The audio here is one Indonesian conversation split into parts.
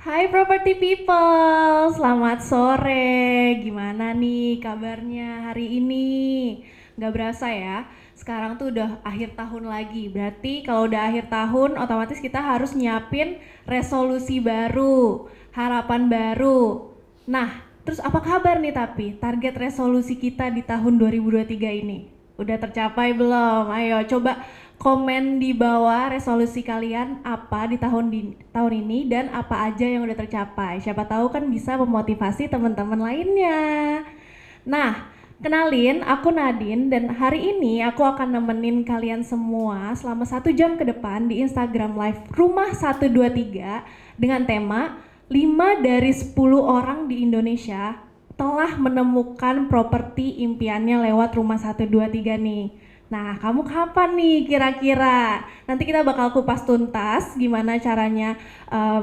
Hai Property People, selamat sore. Gimana nih kabarnya hari ini? Gak berasa ya, sekarang tuh udah akhir tahun lagi. Berarti kalau udah akhir tahun, otomatis kita harus nyiapin resolusi baru, harapan baru. Nah, terus apa kabar nih tapi target resolusi kita di tahun 2023 ini? Udah tercapai belum? Ayo coba komen di bawah resolusi kalian apa di tahun ini dan apa aja yang udah tercapai. Siapa tahu kan bisa memotivasi teman-teman lainnya. Nah, kenalin aku Nadine dan hari ini aku akan nemenin kalian semua selama 1 jam ke depan di Instagram Live Rumah 123 dengan tema 5 dari 10 orang di Indonesia telah menemukan properti impiannya lewat Rumah 123 nih. Nah, kamu kapan nih kira-kira? Nanti kita bakal kupas tuntas gimana caranya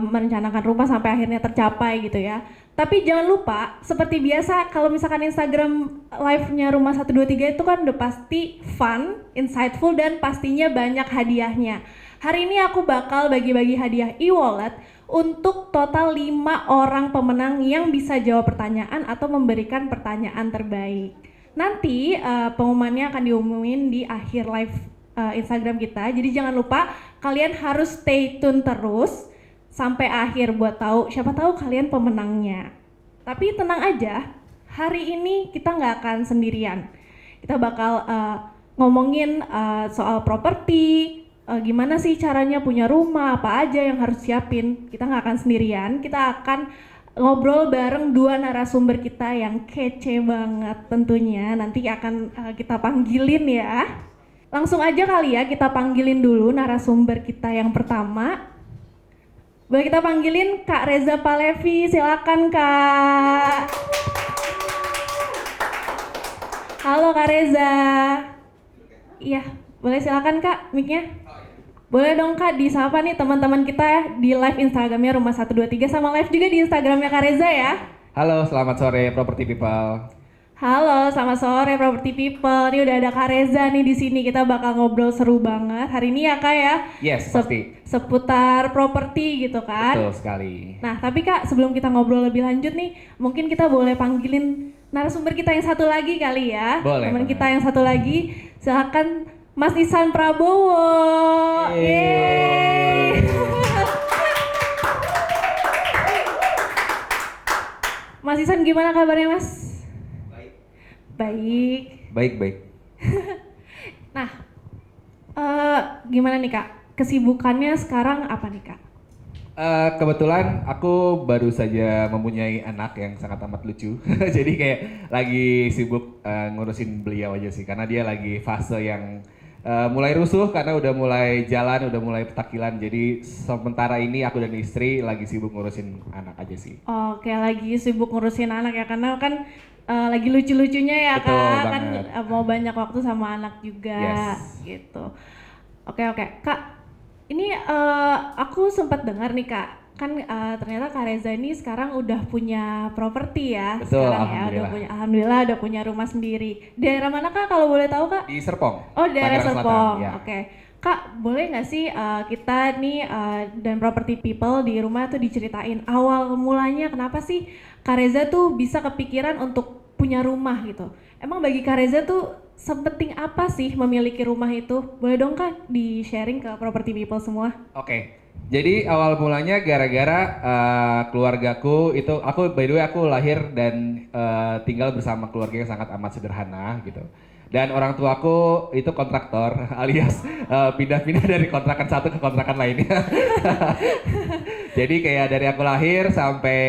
merencanakan rumah sampai akhirnya tercapai gitu ya. Tapi jangan lupa, seperti biasa kalau misalkan Instagram live-nya Rumah 123 itu kan udah pasti fun, insightful, dan pastinya banyak hadiahnya. Hari ini aku bakal bagi-bagi hadiah e-wallet untuk total 5 orang pemenang yang bisa jawab pertanyaan atau memberikan pertanyaan terbaik. Nanti pengumumannya akan diumumin di akhir live Instagram kita. Jadi jangan lupa kalian harus stay tune terus sampai akhir buat tahu siapa tahu kalian pemenangnya. Tapi tenang aja, hari ini kita nggak akan sendirian. Kita bakal ngomongin soal properti, gimana sih caranya punya rumah, apa aja yang harus siapin. Kita nggak akan sendirian, kita akan ngobrol bareng 2 narasumber kita yang kece banget tentunya. Nanti akan kita panggilin ya. Langsung aja kali ya kita panggilin dulu narasumber kita yang pertama. Boleh kita panggilin Kak Reza Palevi, silakan Kak. Halo Kak Reza. Iya, boleh silakan Kak mic-nya. Boleh dong Kak disapa nih teman-teman kita ya di live Instagramnya Rumah 123 sama live juga di Instagramnya Kak Reza ya. Halo, selamat sore Property People. Halo, selamat sore Property People. Ini udah ada Kak Reza nih di sini. Kita bakal ngobrol seru banget hari ini ya Kak ya. Yes, pasti. Seputar properti gitu kan. Betul sekali. Nah, tapi Kak, sebelum kita ngobrol lebih lanjut nih, mungkin kita boleh panggilin narasumber kita yang satu lagi kali ya. Boleh. Teman kita yang satu lagi. Silakan Mas Ihsan Prabowo. Yeay. Mas Ihsan gimana kabarnya Mas? Baik. Baik. Nah, gimana nih Kak? Kesibukannya sekarang apa nih Kak? Kebetulan aku baru saja mempunyai anak yang sangat amat lucu. Jadi kayak lagi sibuk ngurusin beliau aja sih. Karena dia lagi fase yang mulai rusuh karena udah mulai jalan, udah mulai petakilan. Jadi sementara ini aku dan istri lagi sibuk ngurusin anak aja sih. Oke, lagi sibuk ngurusin anak ya karena kan lagi lucu-lucunya ya Betul Kak, kan banget. mau banyak waktu sama anak juga Yes. gitu. Oke, Kak, ini aku sempat dengar nih Kak, kan ternyata Kak Reza ini sekarang udah punya properti ya. Betul, Sekarang ya udah punya, alhamdulillah udah punya rumah sendiri. Daerah mana Kak kalau boleh tahu Kak? Di Serpong. Oh, daerah Tangerang Selatan, Serpong. ya. Oke. Kak, boleh nggak sih kita nih dan property people di rumah tuh diceritain awal mulanya kenapa sih Kak Reza tuh bisa kepikiran untuk punya rumah gitu. Emang bagi Kak Reza tuh sepenting apa sih memiliki rumah itu? Boleh dong Kak di-sharing ke property people semua? Oke. Jadi awal mulanya gara-gara keluargaku itu aku by the way aku lahir dan tinggal bersama keluarga yang sangat amat sederhana gitu. Dan orang tuaku itu kontraktor alias pindah-pindah dari kontrakan satu ke kontrakan lainnya. Jadi kayak dari aku lahir sampai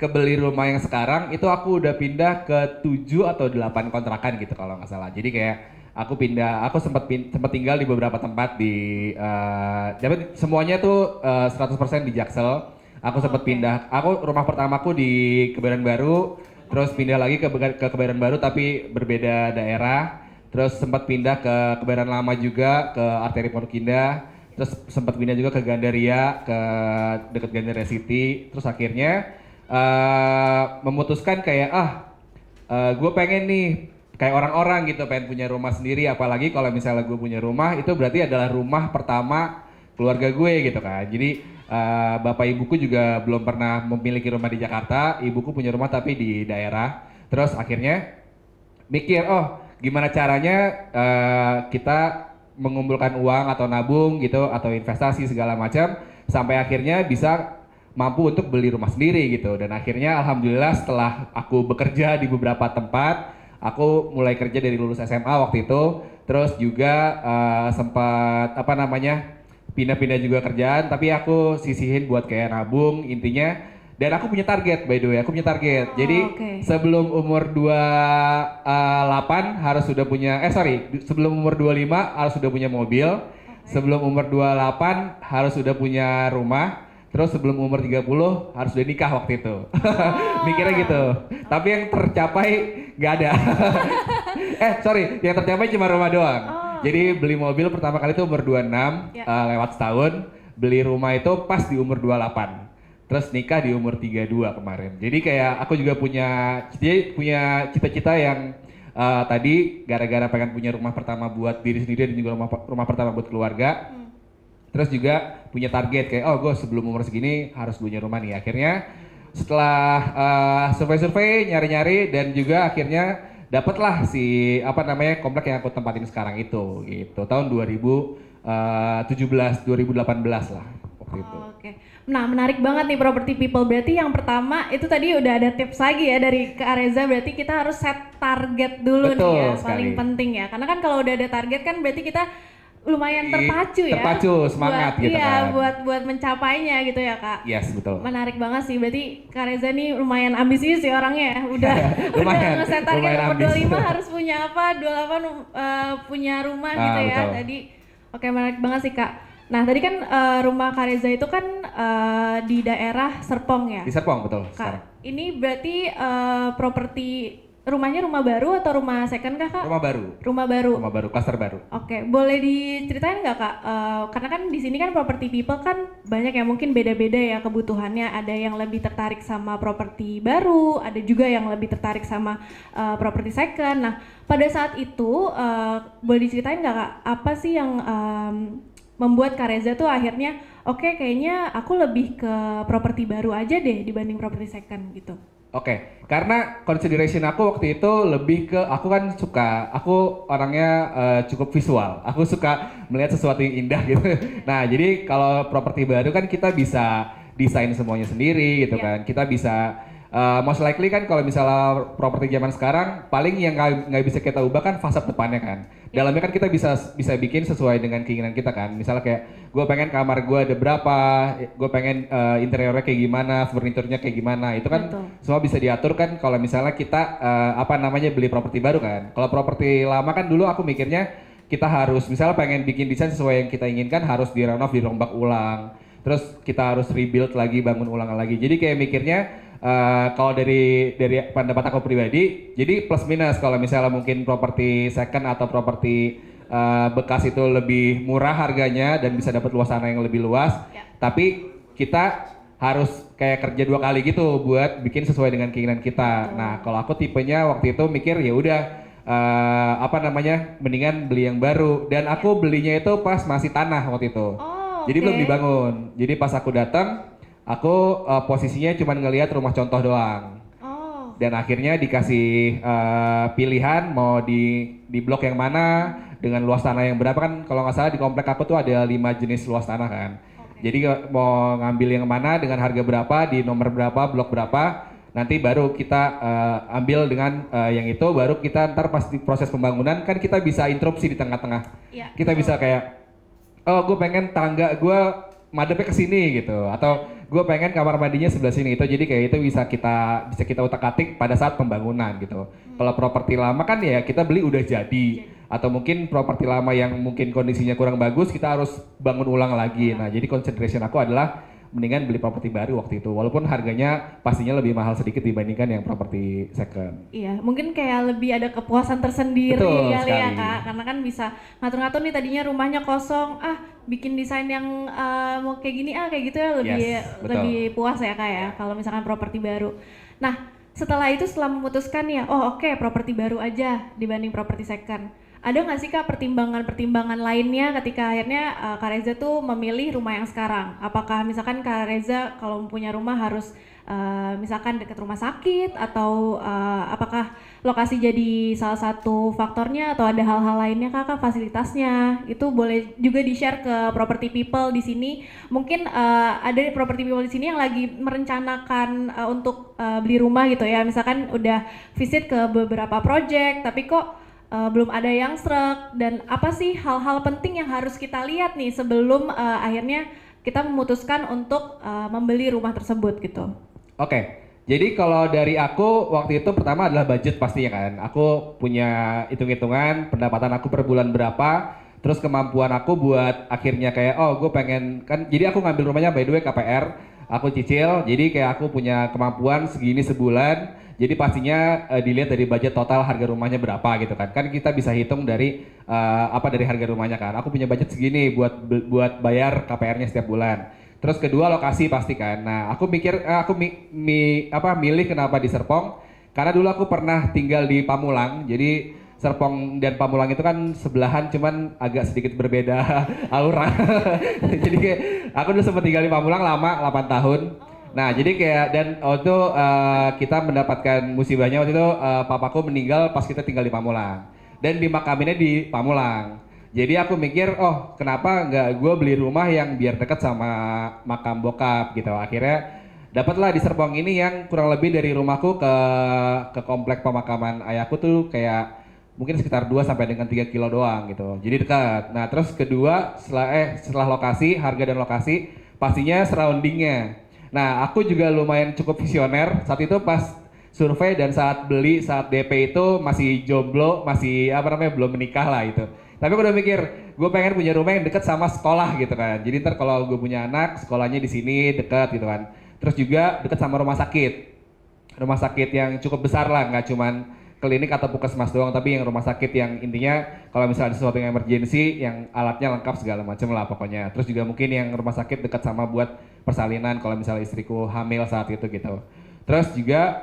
kebeli rumah yang sekarang itu aku udah pindah ke 7 atau 8 kontrakan gitu kalau nggak salah. Jadi kayak aku pindah, aku sempat tinggal di beberapa tempat di jadi semuanya tuh 100% di Jaksel. Aku sempat pindah. Aku rumah pertamaku di Kebayoran Baru, terus pindah lagi ke Kebayoran Baru tapi berbeda daerah. Terus sempat pindah ke Kebayoran Lama juga ke Arteri Pondok Indah. Terus sempat pindah juga ke Gandaria, ke dekat Gandaria City. Terus akhirnya memutuskan kayak gue pengen nih kayak orang-orang gitu pengen punya rumah sendiri, apalagi kalau misalnya gue punya rumah itu berarti adalah rumah pertama keluarga gue gitu kan. Jadi bapak ibuku juga belum pernah memiliki rumah di Jakarta, ibuku punya rumah tapi di daerah. Terus akhirnya mikir, oh gimana caranya kita mengumpulkan uang atau nabung gitu atau investasi segala macam sampai akhirnya bisa mampu untuk beli rumah sendiri gitu. Dan akhirnya alhamdulillah setelah aku bekerja di beberapa tempat, aku mulai kerja dari lulus SMA waktu itu, terus juga sempat apa namanya pindah-pindah juga kerjaan, tapi aku sisihin buat kayak nabung intinya. Dan aku punya target, by the way, aku punya target. Jadi Oh, oke. sebelum umur 28 harus sudah punya, sebelum umur 25 harus sudah punya mobil. Sebelum umur 28 harus sudah punya rumah. Terus sebelum umur 30 harus sudah nikah waktu itu. Mikirnya gitu. Tapi yang tercapai nggak ada. Yang tercapai cuma rumah doang. Oh, Jadi beli mobil pertama kali itu umur 26, Ya. lewat setahun. Beli rumah itu pas di umur 28. Terus nikah di umur 32 kemarin. Jadi kayak aku juga punya cita-cita yang tadi gara-gara pengen punya rumah pertama buat diri sendiri dan juga rumah pertama buat keluarga. Terus juga punya target kayak oh gue sebelum umur segini harus punya rumah nih. Akhirnya setelah survei-survei, nyari-nyari dan juga akhirnya dapatlah si apa namanya komplek yang aku tempatin sekarang itu gitu. Tahun 2017, 2018 lah waktu itu. Oke. Nah, menarik banget nih Property People. Berarti yang pertama itu tadi udah ada tips lagi ya dari Kak Reza. Berarti kita harus set target dulu Betul nih ya, sekali. paling penting ya. Karena kan kalau udah ada target kan berarti kita lumayan terpacu ya. Terpacu, semangat buat, gitu iya, kan. buat mencapainya gitu ya Kak. Yes, betul. Menarik banget sih. Berarti Kak Reza nih lumayan ambisius sih orangnya ya. Udah Lumayan, udah ngeset target lumayan nomor ambis. 25 harus punya apa, 28 punya rumah gitu ya. Betul. Tadi oke, menarik banget sih Kak. Nah, tadi kan rumah Kak Reza itu kan di daerah Serpong ya. Di Serpong betul Kak, sekarang. ini berarti properti rumahnya rumah baru atau rumah second kah Kak? Rumah baru. Rumah baru. Rumah baru, klaster baru. Oke, boleh diceritain nggak Kak? Karena kan di sini kan property people kan banyak yang mungkin beda-beda ya kebutuhannya. Ada yang lebih tertarik sama properti baru, ada juga yang lebih tertarik sama properti second. Nah, pada saat itu boleh diceritain nggak Kak? Apa sih yang membuat Kak Reza tuh akhirnya oke, kayaknya aku lebih ke properti baru aja deh dibanding properti second gitu. Oke, karena consideration aku waktu itu lebih ke aku orangnya cukup visual. Aku suka melihat sesuatu yang indah gitu. Nah, jadi kalau properti baru kan kita bisa desain semuanya sendiri gitu kan. Kita bisa most likely kan kalau misalnya properti zaman sekarang paling yang nggak bisa kita ubah kan fasad depannya kan. Dalamnya kan kita bisa bikin sesuai dengan keinginan kita kan. Misalnya kayak gue pengen kamar gue ada berapa, gue pengen interiornya kayak gimana, furniturnya kayak gimana. Itu kan Betul. semua bisa diatur kan kalau misalnya kita beli properti baru kan. Kalau properti lama kan dulu aku mikirnya kita harus misalnya pengen bikin desain sesuai yang kita inginkan harus dirombak ulang. Terus kita harus rebuild lagi, bangun ulang lagi. Jadi kayak mikirnya kalau dari pendapat aku pribadi, jadi plus minus kalau misalnya mungkin properti second atau properti bekas itu lebih murah harganya dan bisa dapat luas tanah yang lebih luas, tapi kita harus kayak kerja 2 kali gitu buat bikin sesuai dengan keinginan kita. Nah, kalau aku tipenya waktu itu mikir ya udah mendingan beli yang baru dan aku belinya itu pas masih tanah waktu itu. Oh, Jadi oke. belum dibangun. Jadi pas aku datang, aku posisinya cuma ngelihat rumah contoh doang. Oh. Dan akhirnya dikasih pilihan mau di blok yang mana dengan luas tanah yang berapa kan kalau nggak salah di komplek aku tuh ada 5 jenis luas tanah kan. Jadi mau ngambil yang mana dengan harga berapa di nomor berapa blok berapa nanti baru kita ambil dengan yang itu baru kita ntar pas di proses pembangunan kan kita bisa interupsi di tengah-tengah. Iya, Kita bisa kayak oh gue pengen tangga gue madepnya ke sini gitu atau gue pengen kamar mandinya sebelah sini itu jadi kayak itu bisa kita utak-atik pada saat pembangunan gitu. Kalau properti lama kan ya kita beli udah jadi atau mungkin properti lama yang mungkin kondisinya kurang bagus kita harus bangun ulang lagi. Nah, jadi consideration aku adalah mendingan beli properti baru waktu itu walaupun harganya pastinya lebih mahal sedikit dibandingkan yang properti second. Iya, mungkin kayak lebih ada kepuasan tersendiri Betul kali ya sekali. Kak, karena kan bisa ngatur-ngatur nih tadinya rumahnya kosong, bikin desain yang mau kayak gini kayak gitu ya Yes, betul. lebih puas ya Kak ya, kalau misalkan properti baru. Nah, setelah memutuskan ya, oh oke, properti baru aja dibanding properti second. ada nggak sih Kak pertimbangan-pertimbangan lainnya ketika akhirnya Kak Reza tuh memilih rumah yang sekarang? Apakah misalkan Kak Reza kalau punya rumah harus misalkan dekat rumah sakit atau apakah lokasi jadi salah satu faktornya atau ada hal-hal lainnya Kak, fasilitasnya? Itu boleh juga di-share ke property people di sini. Mungkin ada property people di sini yang lagi merencanakan untuk beli rumah gitu ya. Misalkan udah visit ke beberapa project tapi kok belum ada yang srek, dan apa sih hal-hal penting yang harus kita lihat nih sebelum akhirnya kita memutuskan untuk membeli rumah tersebut gitu. Oke, jadi kalau dari aku waktu itu pertama adalah budget pastinya kan. Aku punya hitung-hitungan pendapatan aku per bulan berapa, terus kemampuan aku buat akhirnya kayak oh gue pengen kan. Jadi aku ngambil rumahnya by the way KPR, aku cicil. Jadi kayak aku punya kemampuan segini sebulan. Jadi pastinya dilihat dari budget total harga rumahnya berapa gitu kan. Kan kita bisa hitung dari dari harga rumahnya kan. Aku punya budget segini buat bayar KPR-nya setiap bulan. Terus kedua lokasi pasti kan. Nah, aku mikir milih kenapa di Serpong? Karena dulu aku pernah tinggal di Pamulang. Jadi Serpong dan Pamulang itu kan sebelahan cuman agak sedikit berbeda aura. Jadi kayak aku dulu sempat tinggal di Pamulang lama 8 tahun. Nah, jadi kayak dan waktu itu kita mendapatkan musibahnya waktu itu papaku meninggal pas kita tinggal di Pamulang. Dan dimakaminnya di Pamulang. Jadi aku mikir, oh kenapa nggak gue beli rumah yang biar dekat sama makam bokap gitu. Akhirnya dapatlah di Serpong ini yang kurang lebih dari rumahku ke komplek pemakaman ayahku tuh kayak mungkin sekitar 2 sampai dengan 3 kilo doang gitu. Jadi dekat. Nah, terus kedua setelah lokasi, harga dan lokasi pastinya surroundingnya. Nah, aku juga lumayan cukup visioner. Saat itu pas survei dan saat beli, saat DP itu masih jomblo, masih belum menikah lah itu. Tapi aku udah mikir, gue pengen punya rumah yang deket sama sekolah gitu kan. Jadi ntar kalau gue punya anak, sekolahnya di sini deket gitu kan. Terus juga deket sama rumah sakit. Rumah sakit yang cukup besar lah, nggak cuman klinik atau puskesmas doang, tapi yang rumah sakit yang intinya kalau misalnya ada sesuatu yang emergency, yang alatnya lengkap segala macam lah pokoknya. Terus juga mungkin yang rumah sakit dekat sama buat persalinan kalau misalnya istriku hamil saat itu gitu. Terus juga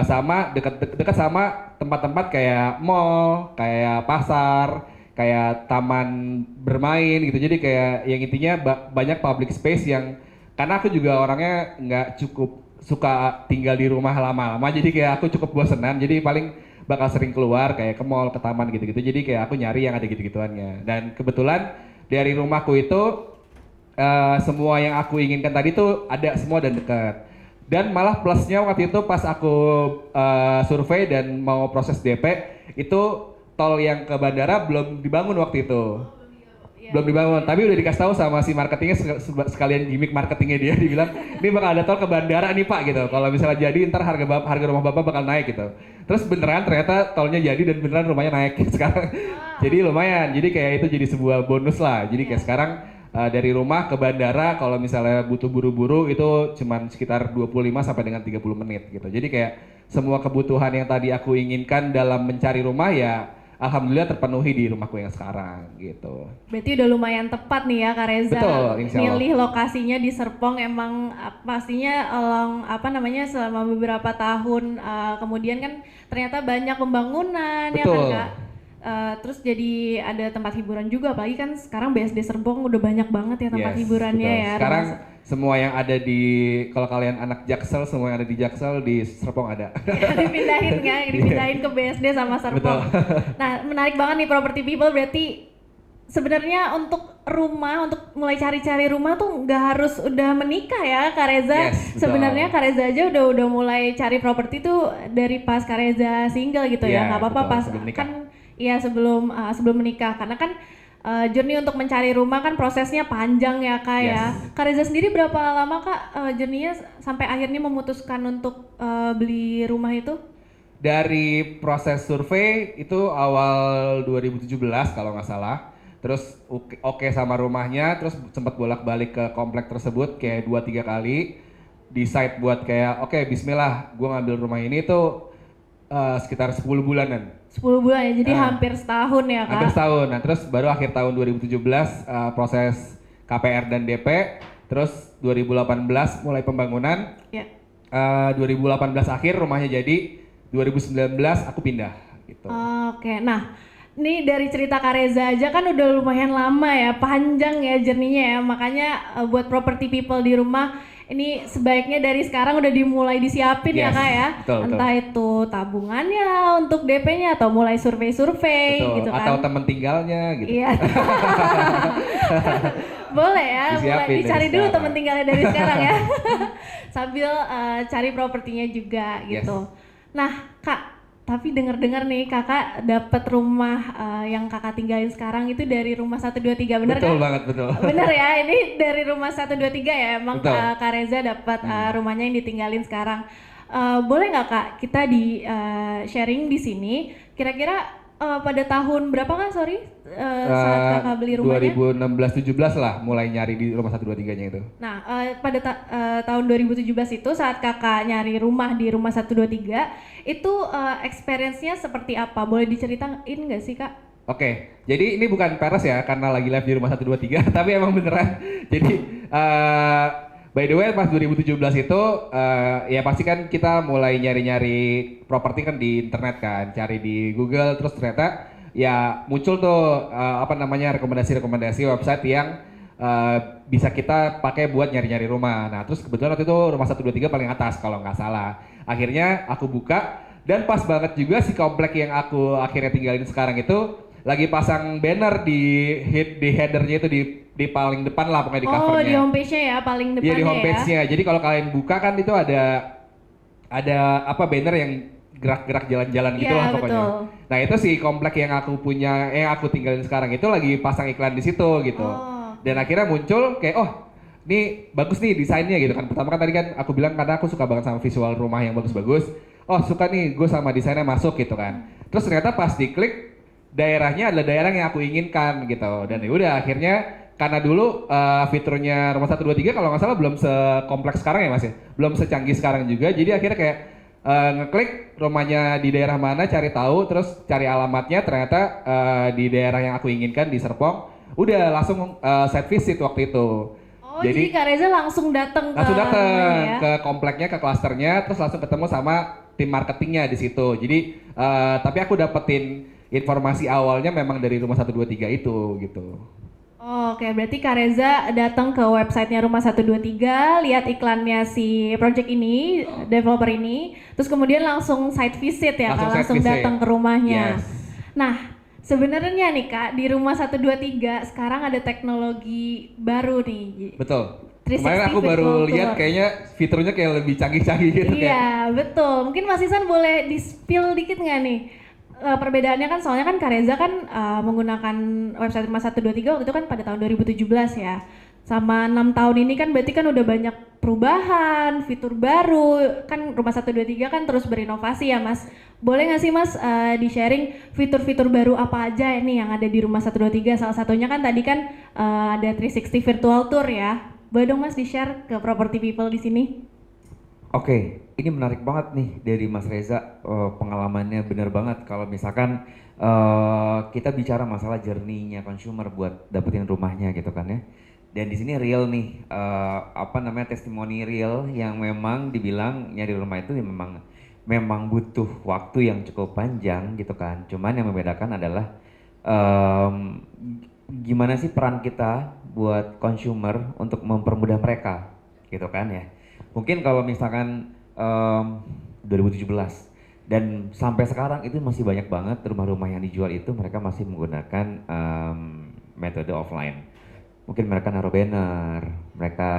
sama dekat sama tempat-tempat kayak mall, kayak pasar, kayak taman bermain gitu. Jadi kayak yang intinya banyak public space yang karena aku juga orangnya nggak cukup suka tinggal di rumah lama-lama, jadi kayak aku cukup bosenan, jadi paling bakal sering keluar kayak ke mall, ke taman gitu-gitu. Jadi kayak aku nyari yang ada gitu-gituannya. Dan kebetulan dari rumahku itu semua yang aku inginkan tadi tuh ada semua dan dekat. Dan malah plusnya waktu itu pas aku survei dan mau proses DP itu tol yang ke bandara belum dibangun waktu itu. Belum dibangun, tapi udah dikasih tahu sama si marketingnya sekalian gimmick marketingnya dia dibilang ini bakal ada tol ke bandara nih Pak gitu. Kalau misalnya jadi ntar harga rumah Bapak bakal naik gitu. Terus beneran ternyata tolnya jadi dan beneran rumahnya naik sekarang. Jadi lumayan. Jadi kayak itu jadi sebuah bonus lah. Jadi kayak sekarang dari rumah ke bandara kalau misalnya butuh buru-buru itu cuman sekitar 25 sampai dengan 30 menit gitu. Jadi kayak semua kebutuhan yang tadi aku inginkan dalam mencari rumah ya alhamdulillah terpenuhi di rumahku yang sekarang gitu. Berarti udah lumayan tepat nih ya Kak Reza. Betul, insya Allah. Milih lokasinya di Serpong emang pastinya selama beberapa tahun kemudian kan ternyata banyak pembangunan. Betul. Ya kan Kak. Terus jadi ada tempat hiburan juga, apalagi kan sekarang BSD Serpong udah banyak banget ya tempat hiburannya betul. ya. Sekarang semua yang ada di, kalau kalian anak Jaksel, semua yang ada di Jaksel di Serpong ada. Dipindahin ke BSD sama Serpong. Nah, menarik banget nih property people, berarti sebenarnya untuk rumah, untuk mulai cari-cari rumah tuh nggak harus udah menikah ya Kak Reza. Yes, sebenarnya Kak Reza aja udah mulai cari properti tuh dari pas Kak Reza single gitu ya. Nggak apa-apa pas kan iya sebelum menikah, karena kan journey untuk mencari rumah kan prosesnya panjang ya Kak ya. Kak Reza sendiri berapa lama Kak journey-nya sampai akhirnya memutuskan untuk beli rumah itu? Dari proses survei itu awal 2017 kalau nggak salah. Terus oke sama rumahnya, terus sempat bolak-balik ke komplek tersebut kayak 2-3 kali. Decide buat kayak oke, bismillah gue ngambil rumah ini tuh sekitar 10 bulanan. 10 bulan ya, jadi hampir setahun ya Kak? Hampir setahun, nah terus baru akhir tahun 2017 proses KPR dan DP, terus 2018 mulai pembangunan, 2018 akhir rumahnya jadi, 2019 aku pindah gitu. Oke, nah Nih dari cerita Kak Reza aja kan udah lumayan lama ya, panjang ya journey-nya ya. Makanya buat property people di rumah ini sebaiknya dari sekarang udah dimulai disiapin ya Yes, Kak ya. betul betul. Entah itu tabungannya untuk DP-nya atau mulai survei-survei Betul, gitu atau kan. temen tinggalnya gitu. Iya. Boleh ya, mulai Disiapin dicari dari dulu sekarang. temen tinggalnya dari sekarang ya. Sambil cari propertinya juga Yes. gitu. Nah, Kak, tapi dengar-dengar nih Kakak dapat rumah yang Kakak tinggalin sekarang itu dari rumah 123, bener Betul kan? banget, betul. Bener ya, ini dari rumah 123 ya, emang Betul. Kak Reza dapat Hmm. rumahnya yang ditinggalin sekarang. Boleh nggak Kak kita di sharing di sini, kira-kira pada tahun berapa Kak, sorry, saat Kakak beli rumahnya? 2016-17 lah mulai nyari di rumah 123-nya itu. Nah, pada tahun 2017 itu saat Kakak nyari rumah di rumah 123, itu experience-nya seperti apa? Boleh diceritain nggak sih Kak? Oke, jadi ini bukan peres ya karena lagi live di rumah 123, tapi emang beneran. Jadi by the way pas 2017 itu ya pasti kan kita mulai nyari-nyari properti kan di internet kan, cari di Google terus ternyata ya muncul tuh apa namanya rekomendasi-rekomendasi website yang eh, bisa kita pakai buat nyari-nyari rumah. Nah, terus kebetulan waktu itu rumah 123 paling atas kalau nggak salah. Akhirnya aku buka dan pas banget juga si komplek yang aku akhirnya tinggalin sekarang itu lagi pasang banner di headernya itu di paling depan lah pokoknya di Oh, di covernya. homepage-nya ya, paling Iya di depannya ya. homepage-nya. Jadi kalau kalian buka kan itu ada apa banner yang gerak-gerak jalan-jalan gitu Iya, lah pokoknya. betul. Nah itu si komplek yang aku punya, yang aku tinggalin sekarang itu lagi pasang iklan di situ gitu. Oh, Dan akhirnya muncul kayak oh ini bagus nih desainnya gitu kan. Pertama kan tadi kan aku bilang karena aku suka banget sama visual rumah yang bagus-bagus. Oh suka nih gue sama desainnya masuk gitu kan. Terus ternyata pas diklik daerahnya adalah daerah yang aku inginkan gitu. Dan ya udah akhirnya karena dulu fiturnya rumah 123 kalau nggak salah belum sekompleks sekarang ya mas ya. Belum secanggih sekarang juga. Jadi akhirnya kayak ngeklik rumahnya di daerah mana, cari tahu, terus cari alamatnya ternyata di daerah yang aku inginkan di Serpong. Udah langsung site visit waktu itu. oh, jadi Kak Reza langsung datang ke Langsung rumahnya dateng ya? ke kompleknya, ke klasternya, terus langsung ketemu sama tim marketingnya di situ. Jadi tapi aku dapetin informasi awalnya memang dari rumah 123 itu gitu. Oh, oke, berarti Kak Reza datang ke websitenya Rumah 123, lihat iklannya si project ini, developer ini, terus kemudian langsung site visit ya Langsung Kak, site langsung visit. datang ke rumahnya. Yes. Nah, sebenarnya nih Kak, di Rumah 123 sekarang ada teknologi baru nih. Betul. 360 Kemarin aku baru virtual lihat tour. kayaknya fiturnya kayak lebih canggih-canggih gitu kayak. Iya, betul. Mungkin Mas Isan boleh di-spill dikit nggak nih? Perbedaannya kan soalnya kan Kareza kan menggunakan website Rumah 123 waktu itu kan pada tahun 2017 ya. Sama 6 tahun ini kan berarti kan udah banyak perubahan, fitur baru. Kan Rumah 123 kan terus berinovasi ya Mas. Boleh nggak sih Mas di-sharing fitur-fitur baru apa aja ini yang ada di Rumah 123? Salah satunya kan tadi kan ada 360 virtual tour ya. Boleh dong Mas di-share ke property people di sini? Oke, ini menarik banget nih dari Mas Reza, pengalamannya bener banget kalau misalkan kita bicara masalah journey-nya consumer buat dapetin rumahnya gitu kan ya. Dan di sini real nih, apa namanya testimoni real yang memang dibilang nyari rumah itu ya memang butuh waktu yang cukup panjang gitu kan. Cuman yang membedakan adalah em, gimana sih peran kita buat consumer untuk mempermudah mereka gitu kan ya. Mungkin kalau misalkan 2017 dan sampai sekarang itu masih banyak banget rumah-rumah yang dijual itu mereka masih menggunakan metode offline. Mungkin mereka naruh banner, mereka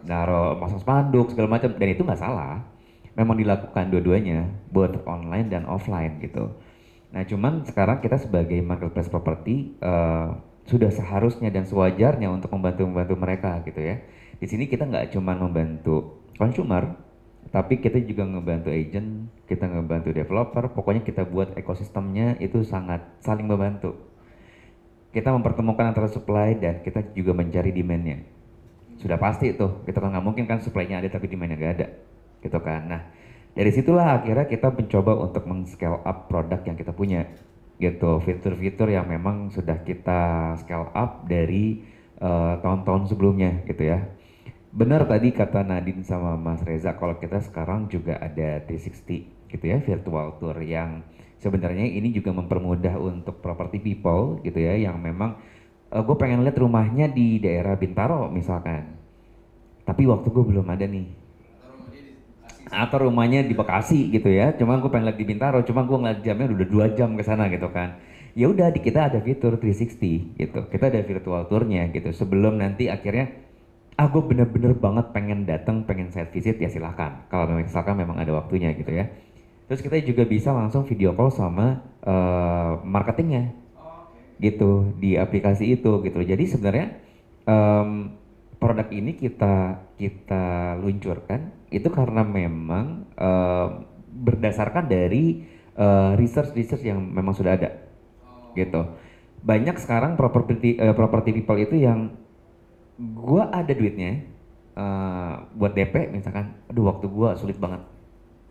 naruh masang spanduk segala macam dan itu nggak salah. Memang dilakukan dua-duanya, both online dan offline gitu. Nah, cuman sekarang kita sebagai marketplace property sudah seharusnya dan sewajarnya untuk membantu mereka gitu ya. Di sini kita nggak cuma membantu consumer, tapi kita juga ngebantu agent, kita ngebantu developer, pokoknya kita buat ekosistemnya itu sangat saling membantu. Kita mempertemukan antara supply dan kita juga mencari demand-nya. Sudah pasti tuh, kita kan nggak mungkin kan supply-nya ada tapi demand-nya nggak ada, gitu kan. Nah, dari situlah akhirnya kita mencoba untuk men-scale up produk yang kita punya, gitu. Fitur-fitur yang memang sudah kita scale up dari tahun-tahun sebelumnya, gitu ya. Benar tadi kata Nadine sama Mas Reza kalau kita sekarang juga ada 360 gitu ya virtual tour yang sebenarnya ini juga mempermudah untuk property people gitu ya, yang memang gue pengen lihat rumahnya di daerah Bintaro misalkan, tapi waktu gue belum ada nih, atau rumahnya di Bekasi gitu ya, cuma gue pengen lihat di Bintaro, cuma gue ngeliat jamnya udah 2 jam ke sana gitu kan. Ya udah, di kita ada fitur 360 gitu, kita ada virtual tournya gitu, sebelum nanti akhirnya gue bener-bener banget pengen datang, pengen site visit, ya silahkan kalau misalkan memang ada waktunya gitu ya. Terus kita juga bisa langsung video call sama marketingnya gitu di aplikasi itu gitu. Jadi sebenarnya em, produk ini kita kita luncurkan itu karena memang berdasarkan dari research yang memang sudah ada gitu. Banyak sekarang property people itu yang gua ada duitnya buat DP misalkan, aduh waktu gua sulit banget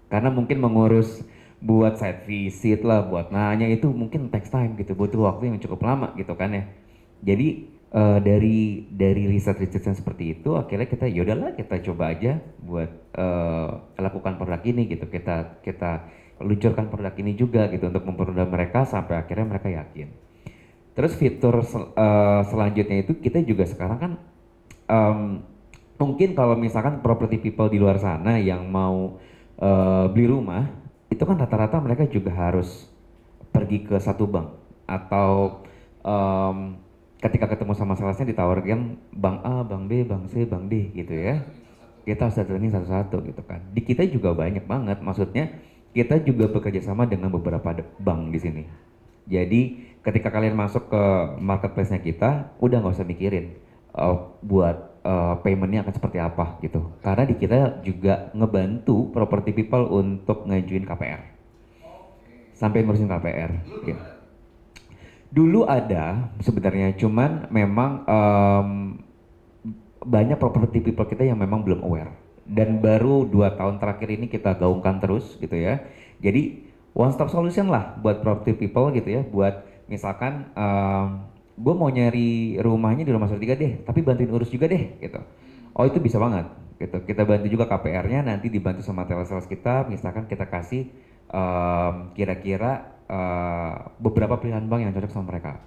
karena mungkin mengurus buat site visit lah, buat nanya itu mungkin takes time gitu, butuh waktu yang cukup lama gitu kan ya. Jadi dari riset yang seperti itu akhirnya kita yaudahlah kita coba aja buat lakukan produk ini gitu, kita luncurkan produk ini juga gitu untuk mempermudah mereka sampai akhirnya mereka yakin. Terus fitur selanjutnya itu kita juga sekarang kan mungkin kalau misalkan property people di luar sana yang mau beli rumah, itu kan rata-rata mereka juga harus pergi ke satu bank atau ketika ketemu sama salesnya ditawarkan bank A, bank B, bank C, bank D gitu ya. Kita harus datengin satu-satu gitu kan. Di kita juga banyak banget, maksudnya kita juga bekerja sama dengan beberapa bank di sini. Jadi ketika kalian masuk ke marketplace-nya kita, udah nggak usah mikirin buat paymentnya akan seperti apa gitu. Karena di kita juga ngebantu property people untuk ngajuin KPR. Sampai ngurusin KPR. Gitu. Dulu ada sebenarnya, cuman memang banyak property people kita yang memang belum aware. Dan baru 2 tahun terakhir ini kita gaungkan terus gitu ya. Jadi one stop solution lah buat property people gitu ya, buat misalkan gue mau nyari rumahnya di Rumah Salatiga deh, tapi bantuin urus juga deh gitu. Oh itu bisa banget gitu, kita bantu juga KPR-nya, nanti dibantu sama telesales kita, misalkan kita kasih kira-kira beberapa pilihan bank yang cocok sama mereka.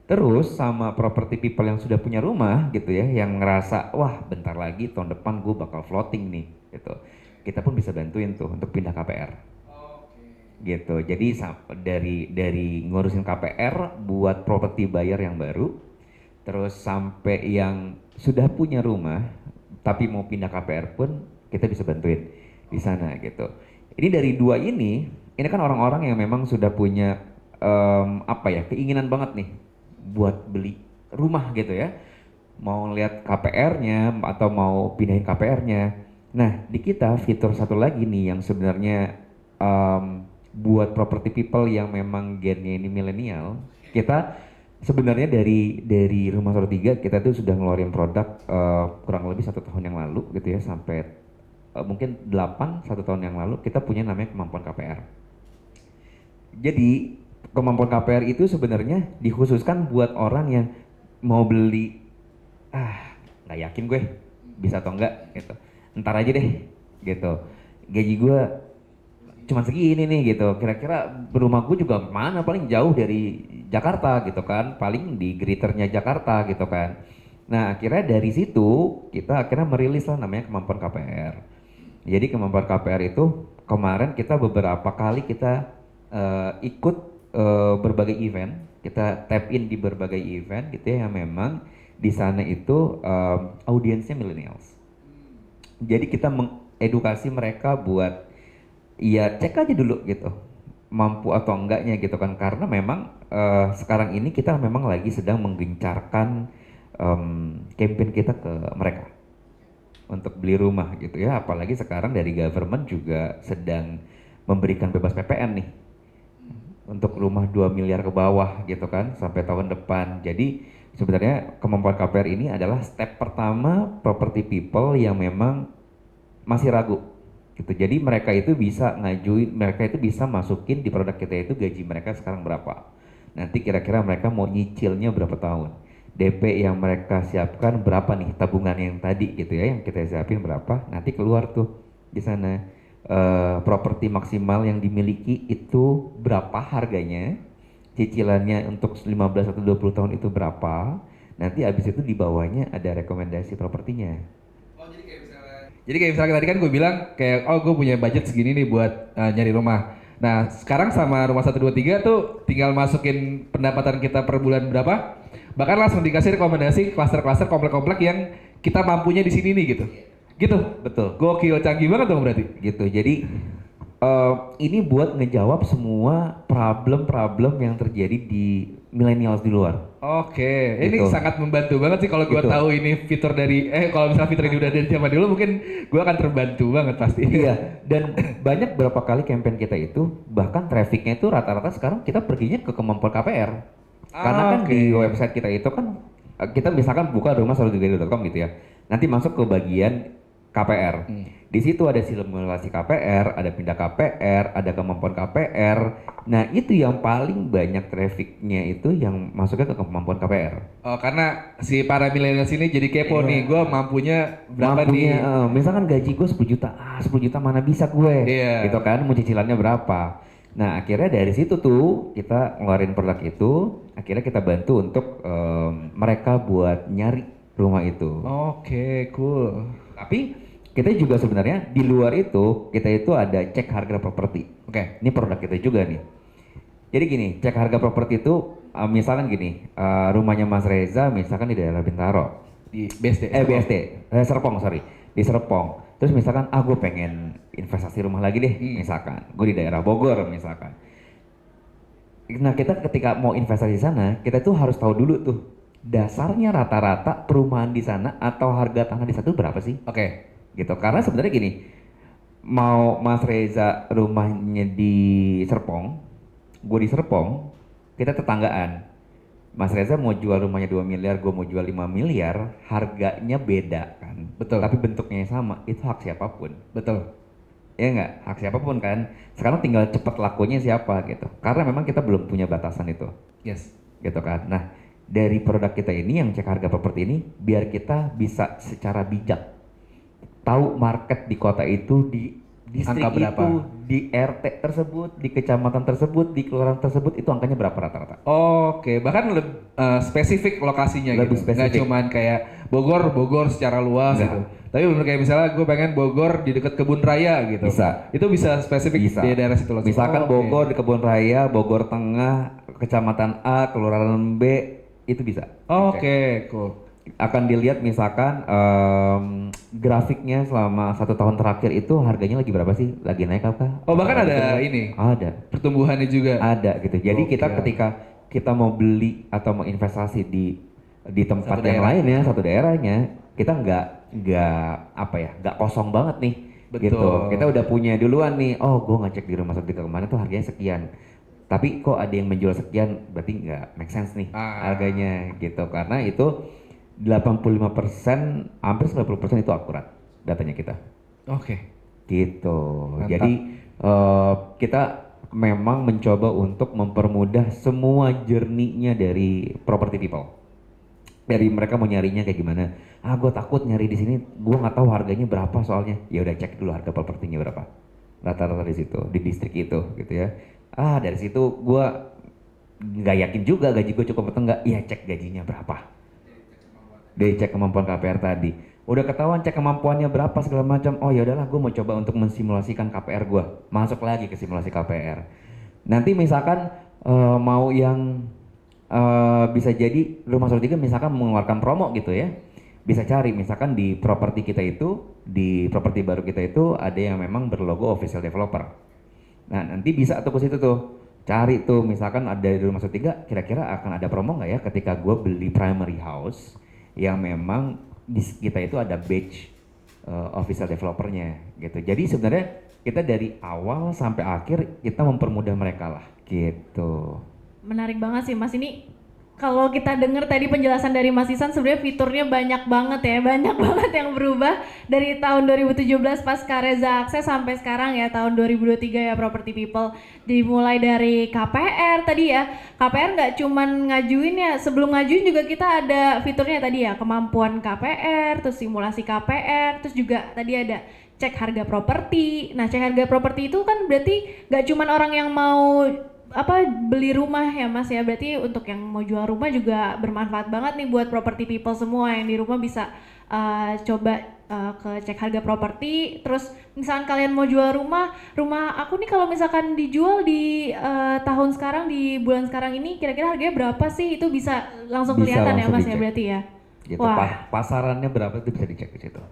Terus sama property people yang sudah punya rumah gitu ya, yang ngerasa wah bentar lagi tahun depan gue bakal floating nih gitu, kita pun bisa bantuin tuh untuk pindah KPR gitu. Jadi dari ngurusin KPR buat properti buyer yang baru, terus sampai yang sudah punya rumah tapi mau pindah KPR pun kita bisa bantuin di sana gitu. Ini dari dua ini kan orang-orang yang memang sudah punya apa ya, keinginan banget nih buat beli rumah gitu ya, mau lihat KPR-nya atau mau pindahin KPR-nya. Nah di kita fitur satu lagi nih yang sebenarnya buat property people yang memang gennya ini milenial, kita sebenarnya dari Rumah Salatiga kita tuh sudah ngeluarin produk kurang lebih 1 tahun yang lalu gitu ya, sampai mungkin 1 tahun yang lalu kita punya namanya kemampuan KPR. Jadi kemampuan KPR itu sebenarnya dikhususkan buat orang yang mau beli, nggak yakin gue bisa atau enggak gitu, ntar aja deh gitu, gaji gue cuma segini nih gitu, kira-kira rumah gue juga mana, paling jauh dari Jakarta gitu kan, paling di greaternya Jakarta gitu kan. Nah akhirnya dari situ kita akhirnya merilis lah namanya kemampuan KPR. Jadi kemampuan KPR itu kemarin kita beberapa kali kita ikut berbagai event, kita tap in di berbagai event gitu ya, yang memang di sana itu audiensnya millennials. Jadi kita mengedukasi mereka buat ya cek aja dulu gitu, mampu atau enggaknya gitu kan, karena memang sekarang ini kita memang lagi sedang menggencarkan campaign kita ke mereka untuk beli rumah gitu ya, apalagi sekarang dari government juga sedang memberikan bebas PPN nih untuk rumah 2 miliar ke bawah gitu kan sampai tahun depan. Jadi sebenarnya kemampuan KPR ini adalah step pertama property people yang memang masih ragu gitu. Jadi mereka itu bisa ngajuin, mereka itu bisa masukin di produk kita itu gaji mereka sekarang berapa, nanti kira-kira mereka mau nyicilnya berapa tahun, DP yang mereka siapkan berapa nih, tabungan yang tadi gitu ya yang kita siapin berapa, nanti keluar tuh di sana properti maksimal yang dimiliki itu berapa harganya, cicilannya untuk 15 atau 20 tahun itu berapa, nanti abis itu di bawahnya ada rekomendasi propertinya. Jadi kayak misalnya tadi kan gue bilang kayak gue punya budget segini nih buat nyari rumah. Nah sekarang sama rumah 123 tuh tinggal masukin pendapatan kita per bulan berapa, bahkan langsung dikasih rekomendasi klaster-klaster komplek-komplek yang kita mampunya di sini nih gitu. Gitu. Betul. Gokil, canggih banget dong berarti. Gitu. Jadi ini buat ngejawab semua problem-problem yang terjadi di millennials di luar. Oke, ini Gitu. sangat membantu banget sih kalau gue Gitu. tahu ini fitur dari kalau misalnya fitur ini udah dari zaman dulu mungkin gue akan terbantu banget pasti. Iya, dan banyak berapa kali campaign kita itu bahkan trafficnya itu rata-rata sekarang kita perginya ke kemampuan KPR. Karena kan Oke. di website kita itu kan kita misalkan buka rumah 123.com gitu ya. Nanti masuk ke bagian KPR. Di situ ada simulasi KPR, ada pindah KPR, ada kemampuan KPR. Nah, itu yang paling banyak trafficnya itu yang masuknya ke kemampuan KPR. Oh, karena si para milenial ini jadi kepo Iya. nih, gue mampunya berapa Mampunya, nih? misalkan gaji gue 10 juta, 10 juta mana bisa gue, Iya. gitu kan, mau cicilannya berapa. Nah akhirnya dari situ tuh kita ngeluarin produk itu, akhirnya kita bantu untuk mereka buat nyari rumah itu. Oke, cool. Tapi kita juga sebenarnya di luar itu, kita itu ada cek harga properti. Oke. Ini produk kita juga nih. Jadi gini, cek harga properti itu, misalkan gini, rumahnya Mas Reza misalkan di daerah Bintaro. Di BSD. BSD, Serpong sorry, di Serpong. Terus misalkan, gue pengen investasi rumah lagi deh, misalkan. Gue di daerah Bogor misalkan. Nah kita ketika mau investasi di sana, kita tuh harus tahu dulu tuh dasarnya rata-rata perumahan di sana atau harga tanah di sana tuh berapa sih? Oke. Gitu. Karena sebenarnya gini, mau Mas Reza rumahnya di Serpong, gue di Serpong, kita tetanggaan. Mas Reza mau jual rumahnya 2 miliar, gue mau jual 5 miliar, harganya beda kan. Betul. Tapi bentuknya sama, itu hak siapapun. Betul. Ya nggak? Hak siapapun kan. Sekarang tinggal cepet lakunya siapa gitu. Karena memang kita belum punya batasan itu. Yes. Gitu kan. Nah, dari produk kita ini yang cek harga properti ini, biar kita bisa secara bijak tahu market di kota itu, di distrik Angka berapa? itu, di RT tersebut, di kecamatan tersebut, di kelurahan tersebut itu angkanya berapa rata-rata. Oke, bahkan spesifik lokasinya Lebih gitu. Nggak spesifik. cuman kayak Bogor secara luas Nggak. gitu. Tapi bener kayak misalnya gue pengen Bogor di dekat Kebun Raya gitu. Bisa. Itu bisa spesifik Bisa. di daerah situ langsung. Misalkan Oh, oke. Bogor di Kebun Raya, Bogor Tengah, kecamatan A, kelurahan B, itu bisa. Oke, cool. Akan dilihat misalkan grafiknya selama 1 tahun terakhir itu harganya lagi berapa sih? Lagi naik apa? Oh, bahkan Gitu. ada ini Ada. pertumbuhannya juga. Ada gitu. Jadi kita Oke. ketika kita mau beli atau mau investasi di tempat Satu yang daerah. lainnya, satu daerahnya, kita nggak kosong banget nih. Betul. Gitu. Kita udah punya duluan nih. Oh, gue ngecek di rumah sakit kemana tuh harganya sekian. Tapi kok ada yang menjual sekian, berarti nggak make sense nih harganya gitu. Karena itu 85%, hampir 90% itu akurat datanya kita. Oke. Gitu. Mantap. Jadi kita memang mencoba untuk mempermudah semua journey-nya dari property people. Dari mereka mau nyarinya kayak gimana? Gue takut nyari di sini, gue nggak tahu harganya berapa soalnya. Ya udah cek dulu harga propertinya berapa. Rata-rata di situ, di distrik itu, gitu ya. Dari situ gue nggak yakin juga gaji gue cukup atau enggak. Iya cek gajinya berapa. Dari cek kemampuan KPR tadi. Udah ketahuan cek kemampuannya berapa segala macam. Oh ya udahlah, gue mau coba untuk mensimulasikan KPR gue. Masuk lagi ke simulasi KPR. Nanti misalkan mau yang bisa jadi rumah 123 misalkan mengeluarkan promo gitu ya. Bisa cari misalkan di properti kita itu, di properti baru kita itu ada yang memang berlogo official developer. Nah nanti bisa tuh ke situ tuh. Cari tuh misalkan ada di rumah 123 kira-kira akan ada promo nggak ya ketika gue beli primary house yang memang di kita itu ada badge official developernya gitu. Jadi sebenarnya kita dari awal sampai akhir kita mempermudah mereka lah gitu. Menarik banget sih Mas, ini kalau kita dengar tadi penjelasan dari Mas Isan sebenarnya fiturnya banyak banget ya, banyak banget yang berubah dari tahun 2017 pas Reza Akses sampai sekarang ya tahun 2023 ya Property People. Dimulai dari KPR tadi ya, KPR nggak cuman ngajuin ya, sebelum ngajuin juga kita ada fiturnya tadi ya, kemampuan KPR, terus simulasi KPR, terus juga tadi ada cek harga properti. Nah, cek harga properti itu kan berarti nggak cuman orang yang mau beli rumah ya Mas ya, berarti untuk yang mau jual rumah juga bermanfaat banget nih buat property people semua yang di rumah bisa coba ke cek harga properti. Terus misalkan kalian mau jual rumah aku nih kalau misalkan dijual di tahun sekarang, di bulan sekarang ini kira-kira harganya berapa sih, itu bisa langsung Bisa kelihatan ya langsung Mas ya dicek. berarti ya. Gitu. Wah, Pasarannya berapa itu bisa dicek di situ.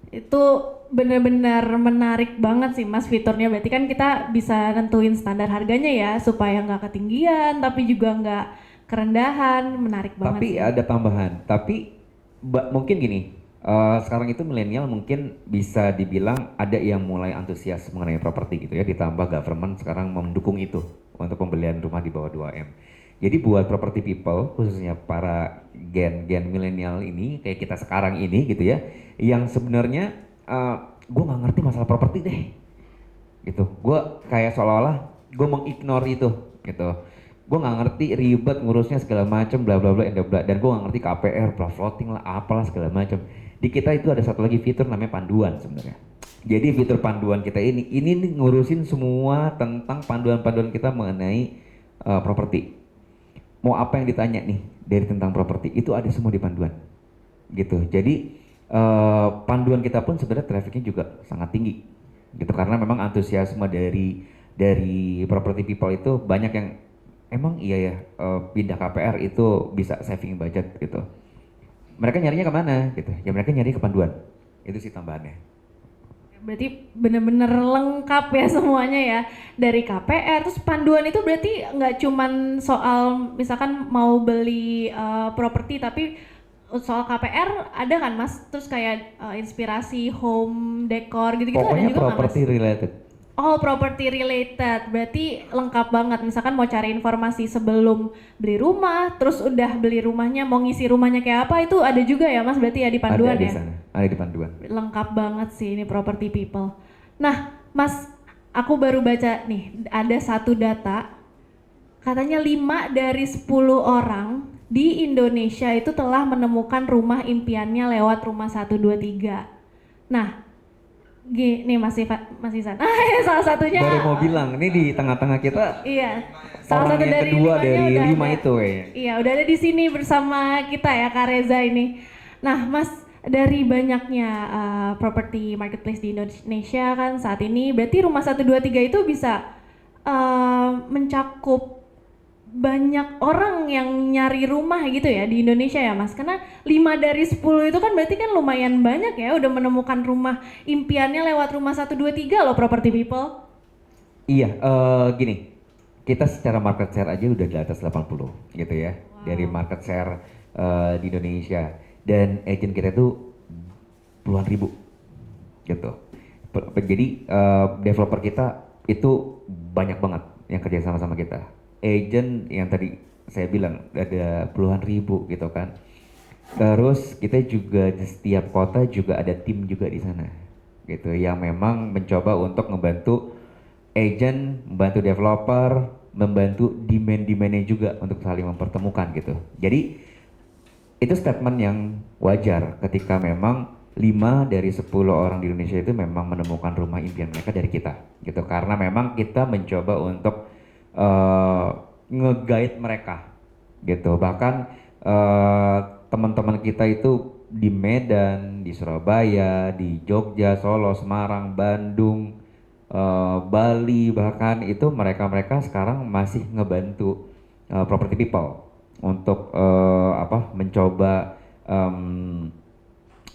itu benar-benar menarik banget sih Mas fiturnya. Berarti kan kita bisa nentuin standar harganya ya supaya nggak ketinggian tapi juga nggak kerendahan. Menarik banget Tapi sih. ada tambahan. Tapi mungkin gini, sekarang itu milenial mungkin bisa dibilang ada yang mulai antusias mengenai properti gitu ya. Ditambah government sekarang mendukung itu untuk pembelian rumah di bawah 2M. Jadi buat property people, khususnya para gen milenial ini, kayak kita sekarang ini gitu ya, yang sebenarnya gue nggak ngerti masalah properti deh, gitu. Gue kayak seolah-olah gue mengignore itu, gitu. Gue nggak ngerti ribet ngurusnya segala macam, bla bla bla, dan gue nggak ngerti KPR, bla floating lah, apalah segala macam. Di kita itu ada satu lagi fitur namanya panduan sebenarnya. Jadi fitur panduan kita ini nih ngurusin semua tentang panduan-panduan kita mengenai properti. Mau apa yang ditanya nih dari tentang properti itu ada semua di panduan gitu. Jadi panduan kita pun sebenarnya trafficnya juga sangat tinggi gitu, karena memang antusiasme dari property people itu banyak yang emang iya ya, pindah KPR itu bisa saving budget gitu. Mereka nyarinya kemana gitu ya, mereka nyari ke panduan, itu sih tambahannya. Berarti bener-bener lengkap ya semuanya ya, dari KPR. Terus panduan itu berarti nggak cuman soal misalkan mau beli properti, tapi soal KPR ada kan Mas? Terus kayak inspirasi home decor gitu-gitu ada Pokoknya juga nggak Mas? property related. Oh, property related, berarti lengkap banget. Misalkan mau cari informasi sebelum beli rumah, terus udah beli rumahnya, mau ngisi rumahnya kayak apa, itu ada juga ya Mas, berarti ya di panduan Ada di ya? sana, ada di panduan. Lengkap banget sih ini property people. Nah, Mas, aku baru baca nih, ada satu data, katanya 5 dari 10 orang di Indonesia itu telah menemukan rumah impiannya lewat rumah 123. Nah, gini Mas Isan, salah satunya Baru mau bilang, ini di tengah-tengah kita iya, salah orang satu yang dari kedua limanya dari udah 5 ada. itu ya. Iya, udah ada di sini bersama kita ya Kak Reza ini. Nah, Mas, dari banyaknya property marketplace di Indonesia kan saat ini, berarti rumah 123 itu bisa mencakup banyak orang yang nyari rumah gitu ya di Indonesia ya Mas, karena 5 dari 10 itu kan berarti kan lumayan banyak ya udah menemukan rumah impiannya lewat rumah 123 loh property people. Iya, gini, kita secara market share aja udah di atas 80 gitu ya, dari market share di Indonesia, dan agent kita itu puluhan ribu gitu. Jadi developer kita itu banyak banget yang kerja sama kita. Agent yang tadi saya bilang ada puluhan ribu gitu kan. Terus kita juga di setiap kota juga ada tim juga di sana gitu, yang memang mencoba untuk membantu agent, membantu developer, membantu demand-demandnya juga untuk saling mempertemukan gitu. Jadi itu statement yang wajar ketika memang 5 dari 10 orang di Indonesia itu memang menemukan rumah impian mereka dari kita gitu, karena memang kita mencoba untuk nge-guide mereka gitu. Bahkan teman-teman kita itu di Medan, di Surabaya, di Jogja, Solo, Semarang, Bandung, Bali, bahkan itu mereka sekarang masih ngebantu property people untuk mencoba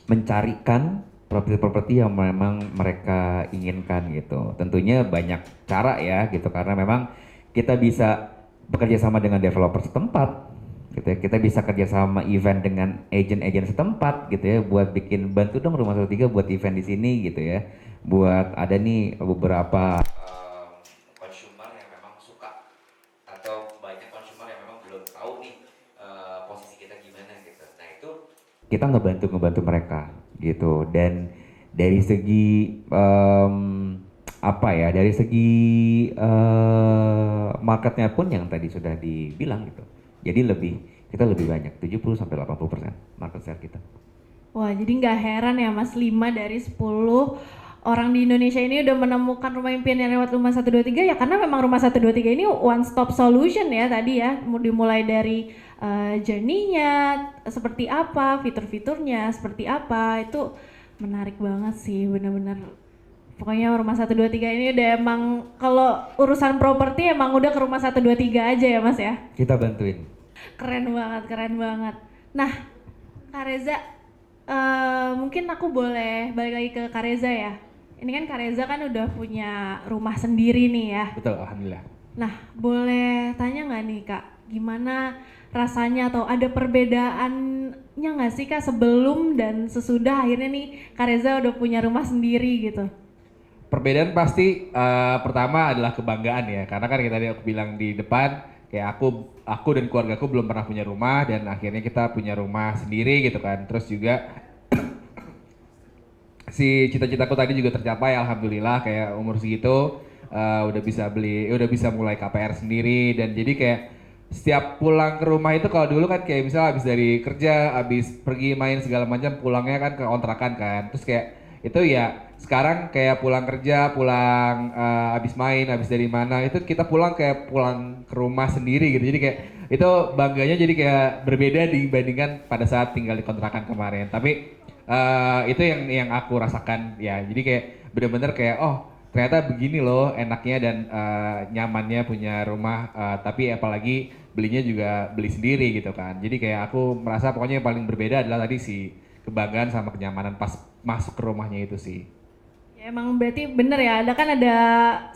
mencarikan properti-properti yang memang mereka inginkan gitu. Tentunya banyak cara ya gitu, karena memang kita bisa bekerja sama dengan developer setempat gitu ya. Kita bisa kerja sama event dengan agent-agent setempat gitu ya, buat bikin bantu dong rumah 123 buat event di sini gitu ya. Buat ada nih beberapa consumer yang memang suka, atau banyak consumer yang memang belum tahu nih posisi kita gimana gitu. Nah itu kita ngebantu mereka gitu. Dan dari segi dari segi marketnya pun yang tadi sudah dibilang gitu. Jadi kita lebih banyak, 70-80% market share kita. Wah, jadi nggak heran ya Mas, 5 dari 10 orang di Indonesia ini udah menemukan rumah impiannya lewat rumah 123 ya karena memang rumah 123 ini one stop solution ya tadi ya, dimulai dari journey-nya seperti apa, fitur-fiturnya seperti apa, itu menarik banget sih bener-bener. Pokoknya rumah 123 ini udah emang kalau urusan properti emang udah ke rumah 123 aja ya Mas ya. Kita bantuin. Keren banget, keren banget. Nah, Kak Reza, mungkin aku boleh balik lagi ke Kak Reza ya. Ini kan Kak Reza kan udah punya rumah sendiri nih ya. Betul, alhamdulillah. Nah, boleh tanya nggak nih Kak, gimana rasanya atau ada perbedaannya nggak sih Kak sebelum dan sesudah akhirnya nih Kak Reza udah punya rumah sendiri gitu? Perbedaan pasti pertama adalah kebanggaan ya, karena kan tadi aku bilang di depan kayak aku dan keluargaku belum pernah punya rumah dan akhirnya kita punya rumah sendiri gitu kan. Terus juga si cita-citaku tadi juga tercapai alhamdulillah, kayak umur segitu udah bisa mulai KPR sendiri. Dan jadi kayak setiap pulang ke rumah itu, kalau dulu kan kayak misalnya habis dari kerja, habis pergi main segala macam, pulangnya kan ke kontrakan kan, terus kayak itu ya sekarang kayak pulang kerja, pulang habis main, habis dari mana, itu kita pulang kayak pulang ke rumah sendiri gitu. Jadi kayak itu bangganya jadi kayak berbeda dibandingkan pada saat tinggal di kontrakan kemarin. Tapi itu yang aku rasakan ya. Jadi kayak bener-bener kayak oh ternyata begini loh enaknya dan nyamannya punya rumah. Tapi apalagi belinya juga beli sendiri gitu kan. Jadi kayak aku merasa pokoknya yang paling berbeda adalah tadi si kebanggaan sama kenyamanan pas masuk ke rumahnya itu sih. Ya, emang berarti bener ya, ada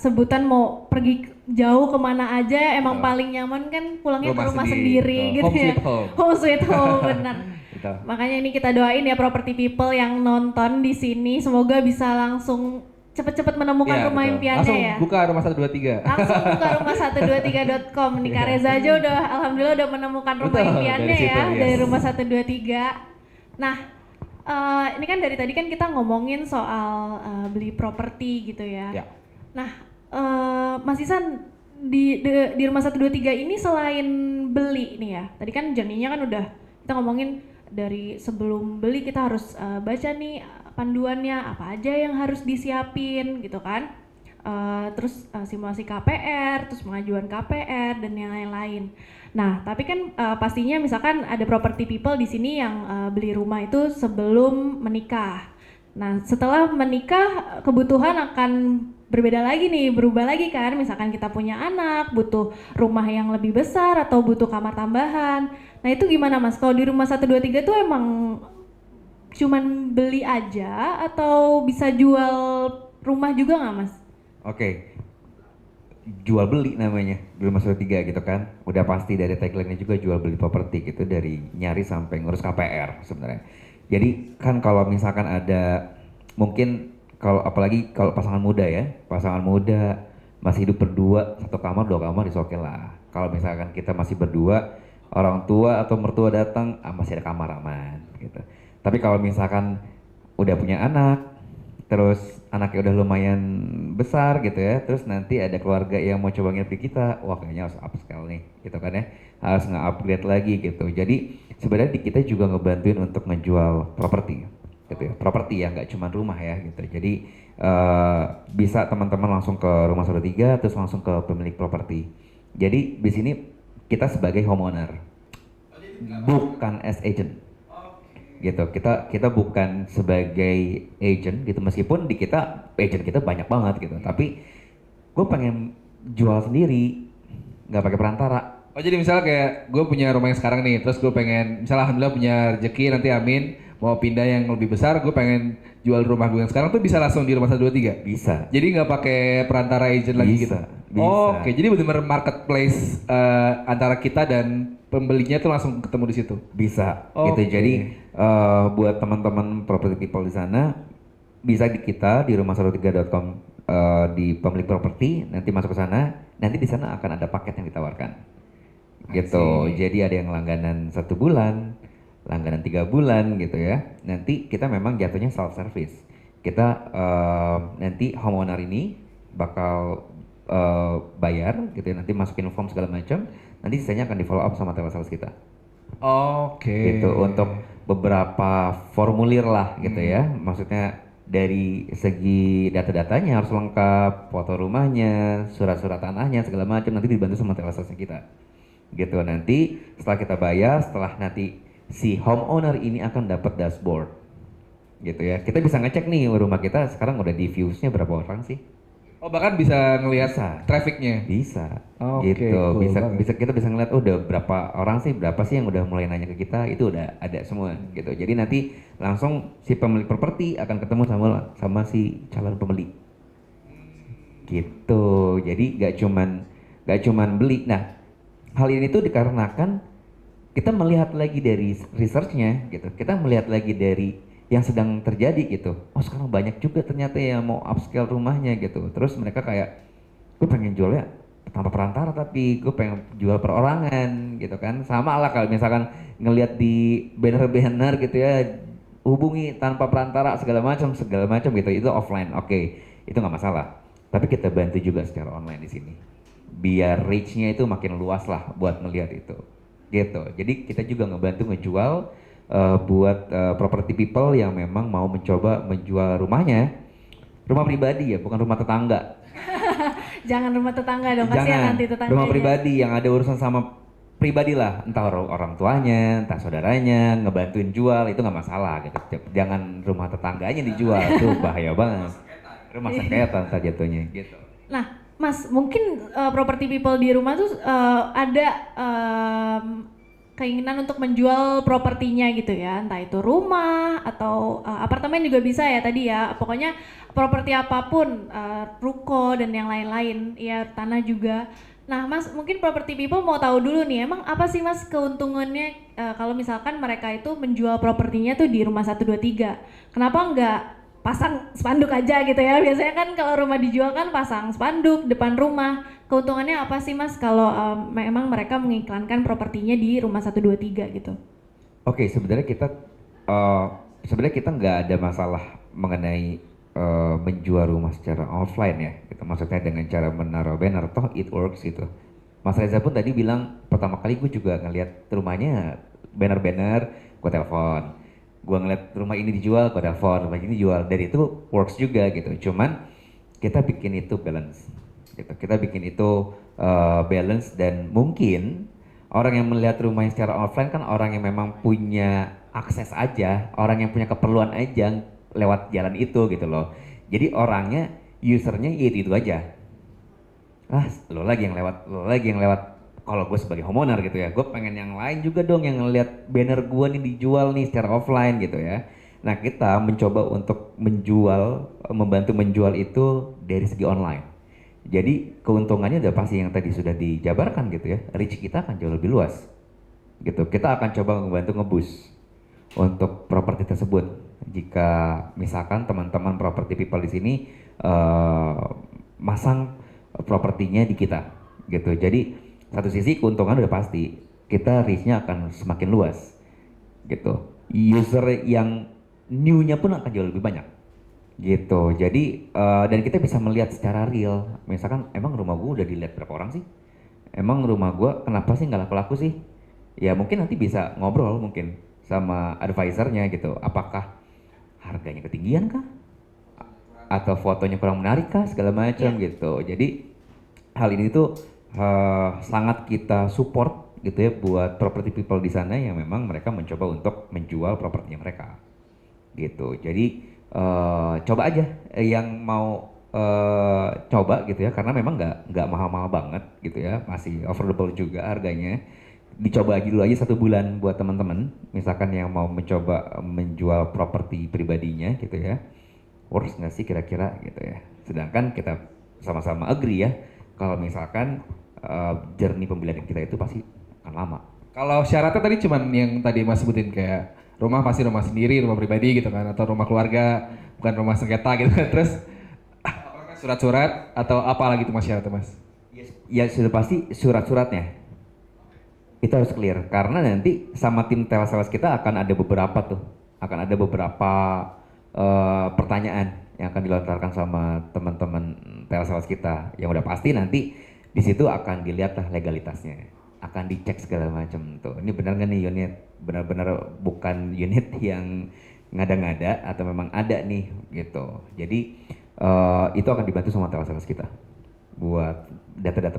sebutan mau pergi jauh kemana aja, emang paling nyaman kan pulangnya ke rumah sendiri gitu home ya. sweet home. Home sweet home, bener. Gitu. Makanya ini kita doain ya property people yang nonton di sini, semoga bisa langsung cepet-cepet menemukan Iya, rumah betul. impiannya Langsung ya. buka rumah 123. Langsung buka rumah 123.com nih. Kak Reza aja udah alhamdulillah udah menemukan rumah Betul, impiannya dari situ, ya yes. dari rumah 123. Nah, ini kan dari tadi kan kita ngomongin soal beli properti gitu ya. Ya. Nah, Mas Isan di rumah 123 ini selain beli nih ya. Tadi kan journey-nya kan udah kita ngomongin dari sebelum beli kita harus baca nih panduannya apa aja yang harus disiapin gitu kan. Terus simulasi KPR, terus pengajuan KPR dan yang lain-lain. Nah, tapi kan pastinya misalkan ada property people di sini yang beli rumah itu sebelum menikah. Nah, setelah menikah kebutuhan akan berbeda lagi nih, berubah lagi kan. Misalkan kita punya anak, butuh rumah yang lebih besar atau butuh kamar tambahan. Nah, itu gimana Mas? Kalau di rumah 123 tuh emang cuman beli aja atau bisa jual rumah juga nggak Mas? Oke, jual beli namanya di rumah 123 gitu kan. Udah pasti dari tagline-nya juga jual beli properti gitu, dari nyari sampai ngurus KPR sebenarnya. Jadi kan kalau misalkan ada mungkin kalau apalagi kalau pasangan muda ya, pasangan muda masih hidup berdua, satu kamar dua kamar is oke lah. Kalau misalkan kita masih berdua, orang tua atau mertua datang, masih ada kamar aman gitu. Tapi kalau misalkan udah punya anak, terus anaknya udah lumayan besar gitu ya, terus nanti ada keluarga yang mau coba nginep di kita, wah kayaknya harus upscale nih gitu kan ya, harus nge-upgrade lagi gitu. Jadi sebenarnya di kita juga ngebantuin untuk ngejual properti gitu ya, properti ya nggak cuma rumah ya gitu. Jadi bisa teman-teman langsung ke rumah 123 terus langsung ke pemilik properti. Jadi di sini kita sebagai homeowner, bukan as agent gitu. Kita bukan sebagai agent gitu, meskipun di kita agent kita banyak banget gitu, tapi gue pengen jual sendiri nggak pakai perantara. Oh jadi misalnya kayak gue punya rumah yang sekarang nih, terus gue pengen misalnya alhamdulillah punya rezeki nanti amin mau pindah yang lebih besar, gue pengen jual rumah gue yang sekarang tuh bisa langsung di rumah 123? Bisa. Jadi nggak pakai perantara agent lagi gitu? Bisa. Oh, oke, jadi benar-benar marketplace antara kita dan pembelinya tuh langsung ketemu di situ? Bisa Oke. gitu. Jadi buat teman-teman property people di sana, bisa di kita di rumah123.com di pemilik properti, nanti masuk ke sana, nanti di sana akan ada paket yang ditawarkan gitu. Jadi ada yang langganan 1 bulan, langganan 3 bulan gitu ya. Nanti kita memang jatuhnya self service. Kita nanti homeowner ini bakal bayar gitu ya, nanti masukin form segala macam, nanti sisanya akan di follow up sama telesales kita. Oke. Gitu untuk beberapa formulir lah gitu ya. Maksudnya dari segi data-datanya harus lengkap, foto rumahnya, surat-surat tanahnya segala macam, nanti dibantu sama telesalesnya kita. Gitu, nanti setelah kita bayar, setelah nanti si homeowner ini akan dapat dashboard. Gitu ya. Kita bisa ngecek nih rumah kita sekarang udah di views-nya berapa orang sih? Oh, bahkan bisa ngelihat Bisa. trafficnya. Bisa. Oke, Gitu. cool Bisa banget. bisa kita bisa ngeliat udah berapa orang sih, berapa sih yang udah mulai nanya ke kita, itu udah ada semua gitu. Jadi nanti langsung si pemilik properti akan ketemu sama sama si calon pembeli. Gitu. Jadi gak cuman beli. Nah, hal ini tuh dikarenakan kita melihat lagi dari researchnya gitu. Kita melihat lagi dari yang sedang terjadi gitu. Oh, sekarang banyak juga ternyata yang mau upscale rumahnya gitu. Terus mereka kayak, gue pengen jualnya tanpa perantara tapi gue pengen jual perorangan gitu kan. Sama lah kalau misalkan ngelihat di banner-banner gitu ya, hubungi tanpa perantara segala macam gitu. Itu offline. Oke, itu nggak masalah. Tapi kita bantu juga secara online di sini. Biar reach-nya itu makin luas lah buat ngelihat itu. Gitu. Jadi kita juga ngebantu ngejual buat property people yang memang mau mencoba menjual rumahnya, rumah pribadi ya, bukan rumah tetangga. Jangan rumah tetangga dong, kasihan Jangan, nanti tetangganya. rumah pribadi yang ada urusan sama pribadi lah, entah orang tuanya, entah saudaranya, ngebantuin jual itu nggak masalah gitu. Jangan rumah tetangganya dijual, itu bahaya banget. Rumah sengketa ntar jatuhnya gitu. Nah, Mas, mungkin property people di rumah tuh ada keinginan untuk menjual propertinya gitu ya, entah itu rumah atau apartemen juga bisa ya tadi ya, pokoknya properti apapun, ruko dan yang lain-lain, ya tanah juga. Nah, Mas, mungkin property people mau tahu dulu nih, emang apa sih Mas keuntungannya kalau misalkan mereka itu menjual propertinya tuh di rumah 1, 2, 3? Kenapa nggak pasang spanduk aja gitu ya? Biasanya kan kalau rumah dijual kan pasang spanduk depan rumah. Keuntungannya apa sih Mas kalau memang mereka mengiklankan propertinya di rumah 1, 2, 3 gitu? Oke, sebenarnya kita nggak ada masalah mengenai menjual rumah secara offline ya. Itu maksudnya dengan cara menaruh banner, toh it works gitu. Mas Reza pun tadi bilang pertama kali gue juga ngeliat rumahnya banner-banner, gue telepon. Gue ngeliat rumah ini dijual, gue telepon, rumah ini dijual. Dan itu works juga gitu. Cuman kita bikin itu balance. Gitu. Kita bikin itu balance dan mungkin orang yang melihat rumahnya secara offline kan orang yang memang punya akses aja, orang yang punya keperluan aja lewat jalan itu gitu loh. Jadi orangnya, usernya itu aja. Ah, lo lagi yang lewat. Kalau gue sebagai homeowner gitu ya, gue pengen yang lain juga dong yang ngeliat banner gue nih dijual nih secara offline gitu ya. Nah, kita mencoba untuk membantu menjual itu dari segi online. Jadi keuntungannya udah pasti yang tadi sudah dijabarkan gitu ya. Reach kita akan jauh lebih luas. Gitu. Kita akan coba membantu ngeboost untuk properti tersebut. Jika misalkan teman-teman property people di sini masang propertinya di kita gitu. Jadi satu sisi keuntungan udah pasti, kita reach-nya akan semakin luas gitu. User yang new-nya pun akan jauh lebih banyak gitu. Jadi dan kita bisa melihat secara real, misalkan emang rumah gue udah dilihat berapa orang sih, emang rumah gue kenapa sih nggak laku-laku sih. Ya mungkin nanti bisa ngobrol mungkin sama advisernya gitu, apakah harganya ketinggian kah atau fotonya kurang menarik kah segala macam gitu. Jadi hal ini tuh sangat kita support gitu ya buat property people di sana yang memang mereka mencoba untuk menjual propertinya mereka gitu. Jadi coba aja yang mau coba gitu ya, karena memang nggak mahal-mahal banget gitu ya, masih affordable juga harganya. Dicoba aja dulu aja 1 bulan buat teman-teman misalkan yang mau mencoba menjual properti pribadinya gitu ya, works nggak sih kira-kira gitu ya. Sedangkan kita sama-sama agree ya kalau misalkan journey pembelian kita itu pasti akan lama. Kalau syaratnya tadi cuman yang tadi Mas sebutin kayak rumah pasti rumah sendiri, rumah pribadi gitu kan, atau rumah keluarga, bukan rumah sengketa gitu kan. Terus surat-surat atau apa lagi tuh Mas syaratnya Mas? Ya sudah pasti surat-suratnya itu harus clear, karena nanti sama tim telesales kita akan ada beberapa pertanyaan yang akan dilontarkan sama teman-teman telesales kita, yang udah pasti nanti di situ akan dilihat lah legalitasnya, akan dicek segala macam tuh. Ini benar nggak nih unit, benar-benar bukan unit yang ngada-ngada atau memang ada nih gitu. Jadi itu akan dibantu sama sales kita buat data-data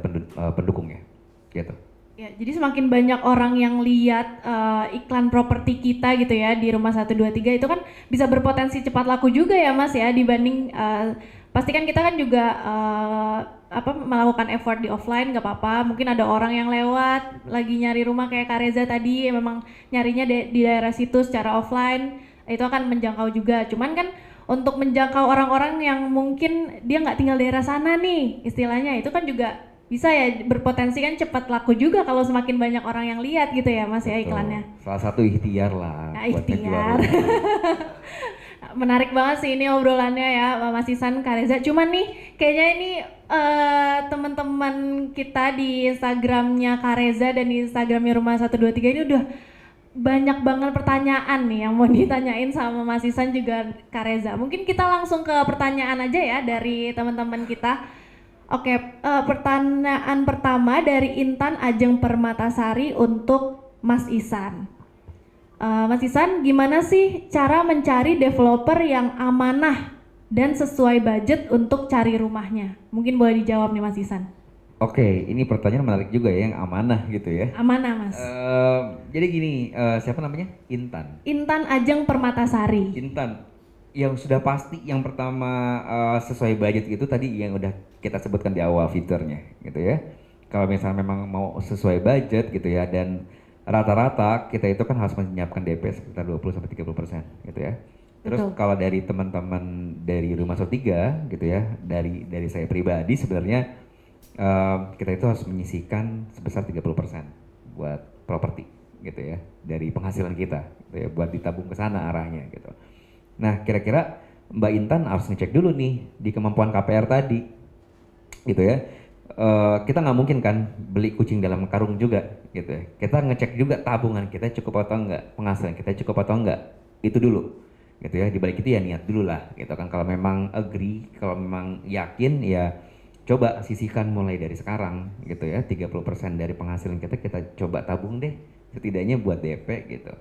pendukungnya gitu. Ya, jadi semakin banyak orang yang lihat iklan properti kita gitu ya di Rumah 123 itu kan bisa berpotensi cepat laku juga ya Mas ya, dibanding pasti kan kita kan juga melakukan effort di offline, nggak apa-apa. Mungkin ada orang yang lewat lagi nyari rumah kayak Kak Reza tadi, memang nyarinya di daerah situ secara offline, itu akan menjangkau juga. Cuman kan untuk menjangkau orang-orang yang mungkin dia nggak tinggal daerah sana nih istilahnya, itu kan juga bisa ya berpotensi kan cepat laku juga kalau semakin banyak orang yang lihat gitu ya Mas ya Betul. iklannya. Salah satu ikhtiar lah Ya, buat ngejual ikhtiar. rumah. Menarik banget sih ini obrolannya ya Mas Isan, Kak Reza. Cuman nih kayaknya ini teman-teman kita di Instagramnya Kak Reza dan di Instagramnya Rumah 123 ini udah banyak banget pertanyaan nih yang mau ditanyain sama Mas Isan juga Kak Reza. Mungkin kita langsung ke pertanyaan aja ya dari teman-teman kita. Oke, pertanyaan pertama dari Intan Ajeng Permatasari untuk Mas Isan. Mas Isan, gimana sih cara mencari developer yang amanah dan sesuai budget untuk cari rumahnya? Mungkin boleh dijawab nih Mas Isan. Oke, ini pertanyaan menarik juga ya, yang amanah gitu ya. Amanah Mas. Jadi gini, siapa namanya? Intan. Intan Ajeng Permatasari. Intan, yang sudah pasti yang pertama sesuai budget itu tadi yang udah kita sebutkan di awal fiturnya gitu ya. Kalau misalnya memang mau sesuai budget gitu ya, dan rata-rata kita itu kan harus menyiapkan DP sekitar 20-30% gitu ya. Terus Betul. kalau dari teman-teman dari Rumah 123 gitu ya, dari saya pribadi sebenarnya kita itu harus menyisihkan sebesar 30% buat properti gitu ya, dari penghasilan kita gitu ya, buat ditabung ke sana arahnya gitu. Nah, kira-kira Mbak Intan harus ngecek dulu nih di kemampuan KPR tadi, gitu ya. Kita nggak mungkin kan beli kucing dalam karung juga, gitu ya. Kita ngecek juga tabungan kita cukup atau enggak, penghasilan kita cukup atau enggak, itu dulu, gitu ya. Di balik itu ya niat dulu lah, gitu kan. Kalau memang agree, kalau memang yakin, ya coba sisihkan mulai dari sekarang, gitu ya. 30% dari penghasilan kita coba tabung deh, setidaknya buat DP, gitu.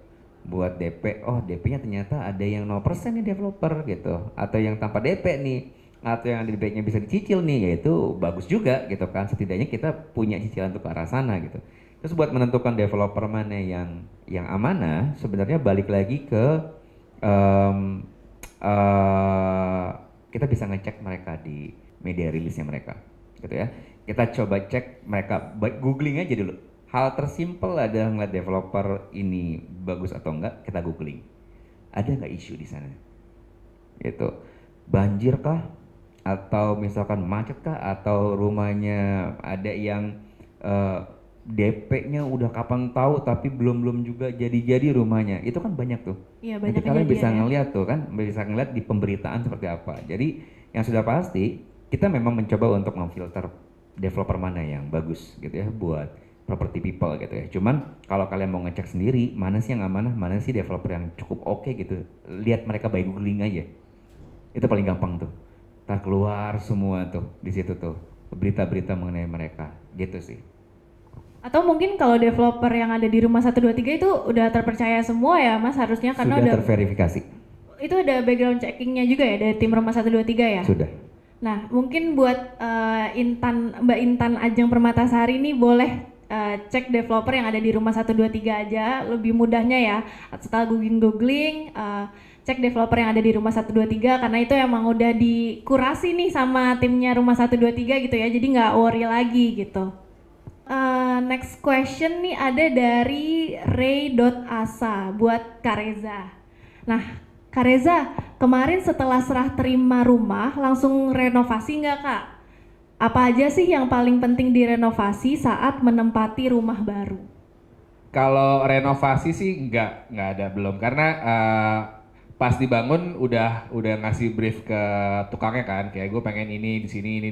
Buat DP, oh DP-nya ternyata ada yang 0% nih developer gitu, atau yang tanpa DP nih, atau yang ada DP-nya bisa dicicil nih, yaitu bagus juga gitu kan, setidaknya kita punya cicilan untuk ke arah sana gitu. Terus buat menentukan developer mana yang amanah, sebenarnya balik lagi ke kita bisa ngecek mereka di media rilisnya mereka gitu ya. Kita coba cek mereka, googling aja dulu. Hal tersimpel adalah ngeliat developer ini bagus atau enggak, kita googling. Ada nggak isu di sana? Gitu. Banjir kah? Atau misalkan macet kah? Atau rumahnya ada yang DP-nya udah kapan tahu tapi belum juga jadi rumahnya. Itu kan banyak tuh. Iya, banyak Nanti kalian kejadian bisa ya. ngeliat tuh kan, bisa ngeliat di pemberitaan seperti apa. Jadi yang sudah pasti kita memang mencoba untuk memfilter developer mana yang bagus gitu ya buat property people gitu ya. Cuman kalau kalian mau ngecek sendiri mana sih yang amanah, mana sih developer yang cukup oke gitu, lihat mereka by googling aja. Itu paling gampang tuh. Ntar keluar semua tuh di situ tuh berita-berita mengenai mereka gitu sih. Atau mungkin kalau developer yang ada di Rumah 123 itu udah terpercaya semua ya Mas harusnya, karena Sudah udah terverifikasi. itu ada background checkingnya juga ya dari tim Rumah 123 ya? Sudah. Nah, mungkin buat Mbak Intan Ajeng Permatasari ini boleh cek developer yang ada di Rumah 123 aja, lebih mudahnya ya. Setelah googling, cek developer yang ada di Rumah 123 karena itu emang udah dikurasi nih sama timnya Rumah 123 gitu ya, jadi nggak worry lagi gitu. Next question nih ada dari Ray.asa buat Kak Reza. Nah, Kak Reza, kemarin setelah serah terima rumah langsung renovasi nggak Kak? Apa aja sih yang paling penting direnovasi saat menempati rumah baru? Kalau renovasi sih nggak ada belum, karena pas dibangun udah ngasih brief ke tukangnya kan, kayak gue pengen ini di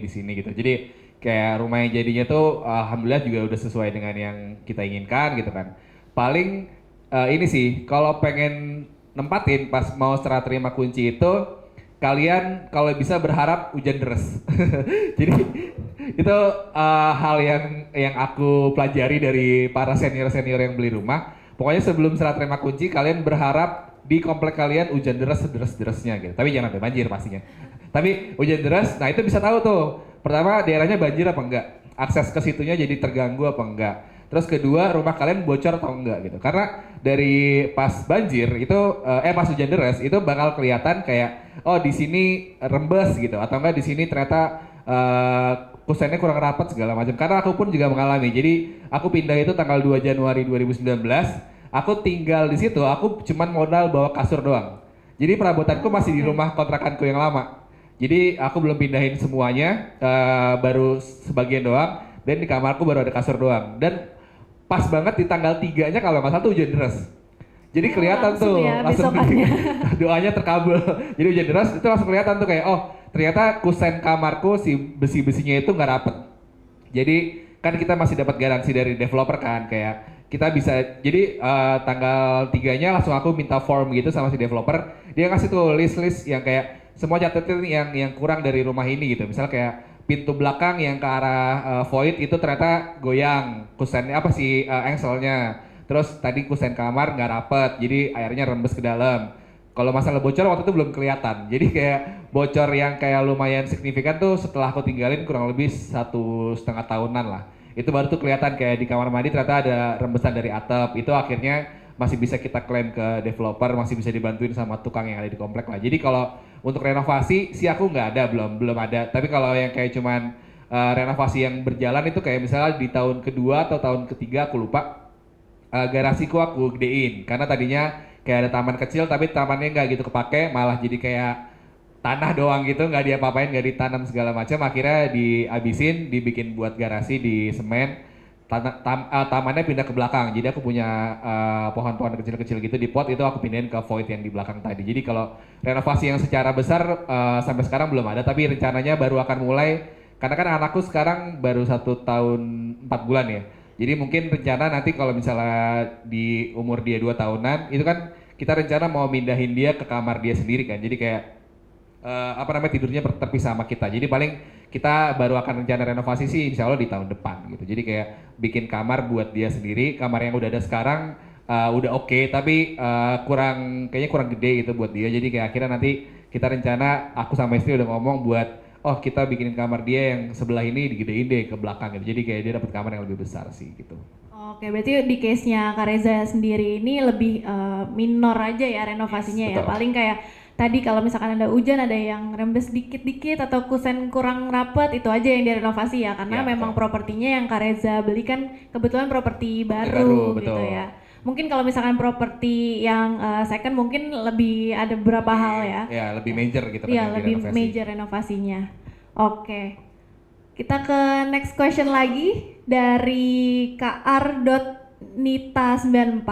sini gitu. Jadi kayak rumahnya jadinya tuh alhamdulillah juga udah sesuai dengan yang kita inginkan gitu kan. Paling ini sih kalau pengen nempatin pas mau serah terima kunci itu, kalian kalau bisa berharap hujan deras. Jadi itu hal yang aku pelajari dari para senior yang beli rumah. Pokoknya sebelum serah terima kunci kalian berharap di komplek kalian hujan deras-deras-derasnya gitu. Tapi jangan sampai banjir pastinya. Tapi hujan deras, nah itu bisa tahu tuh. Pertama, daerahnya banjir apa enggak? Akses ke situnya jadi terganggu apa enggak? Terus kedua, rumah kalian bocor atau enggak gitu. Karena dari pas banjir itu pas hujan deras itu bakal kelihatan kayak oh di sini rembes gitu atau enggak di sini ternyata kusennya kurang rapat segala macam. Karena aku pun juga mengalami. Jadi aku pindah itu tanggal 2 Januari 2019. Aku tinggal di situ, aku cuman modal bawa kasur doang. Jadi perabotanku masih di rumah kontrakanku yang lama. Jadi aku belum pindahin semuanya, baru sebagian doang. Dan di kamarku baru ada kasur doang. Dan pas banget di tanggal 3-nya kalau nggak salah tuh hujan deras. Jadi kelihatan langsung tuh, ya, langsung besokannya. doanya terkabul. Jadi hujan deras itu langsung kelihatan tuh kayak, oh ternyata kusen kamarku si besi-besinya itu nggak rapet. Jadi kan kita masih dapat garansi dari developer kan, kayak kita bisa, jadi tanggal 3-nya langsung aku minta form gitu sama si developer. Dia ngasih tuh list-list yang kayak semua catetin yang kurang dari rumah ini gitu. Misal kayak pintu belakang yang ke arah void itu ternyata goyang, kusennya apa sih engselnya. Terus tadi kusen kamar nggak rapet, jadi airnya rembes ke dalam. Kalau masalah bocor waktu itu belum kelihatan. Jadi kayak bocor yang kayak lumayan signifikan tuh setelah aku tinggalin kurang lebih 1,5 tahunan lah. Itu baru tuh kelihatan kayak di kamar mandi ternyata ada rembesan dari atap. Itu akhirnya masih bisa kita klaim ke developer, masih bisa dibantuin sama tukang yang ada di komplek lah. Jadi kalau untuk renovasi sih aku nggak ada, belum ada. Tapi kalau yang kayak cuman renovasi yang berjalan itu kayak misalnya di tahun kedua atau tahun ketiga aku lupa, garasiku aku gedein karena tadinya kayak ada taman kecil tapi tamannya nggak gitu kepake, malah jadi kayak tanah doang gitu, nggak diapa-apain, nggak ditanam segala macam. Akhirnya dihabisin, dibikin buat garasi di semen. Tamannya pindah ke belakang, jadi aku punya pohon-pohon kecil-kecil gitu di pot, itu aku pindahin ke void yang di belakang tadi. Jadi kalau renovasi yang secara besar sampai sekarang belum ada, tapi rencananya baru akan mulai karena kan anakku sekarang baru 1 tahun 4 bulan ya. Jadi mungkin rencana nanti kalau misalnya di umur dia 2 tahunan itu kan kita rencana mau mindahin dia ke kamar dia sendiri kan. Jadi kayak tidurnya terpisah sama kita. Jadi paling kita baru akan rencana renovasi sih insya Allah di tahun depan gitu. Jadi kayak bikin kamar buat dia sendiri. Kamar yang udah ada sekarang udah oke, tapi kayaknya kurang gede gitu buat dia. Jadi kayak akhirnya nanti kita rencana, aku sama istri udah ngomong buat kita bikinin kamar dia yang sebelah ini digedein deh ke belakang gitu. Jadi kayak dia dapat kamar yang lebih besar sih gitu. Oke, berarti di case-nya Kak Reza sendiri ini lebih minor aja ya renovasinya ya. Betul. Paling kayak tadi kalau misalkan ada hujan, ada yang rembes dikit-dikit atau kusen kurang rapet, itu aja yang direnovasi ya. Karena Ya, memang betul. propertinya yang Kak Reza beli kan kebetulan properti baru, baru gitu betul. ya. Mungkin kalau misalkan properti yang second mungkin lebih ada beberapa hal ya. Ya, lebih major gitu kan Iya, yang lebih direnovasi. major renovasinya. Oke. Kita ke next question lagi dari kar.nita94.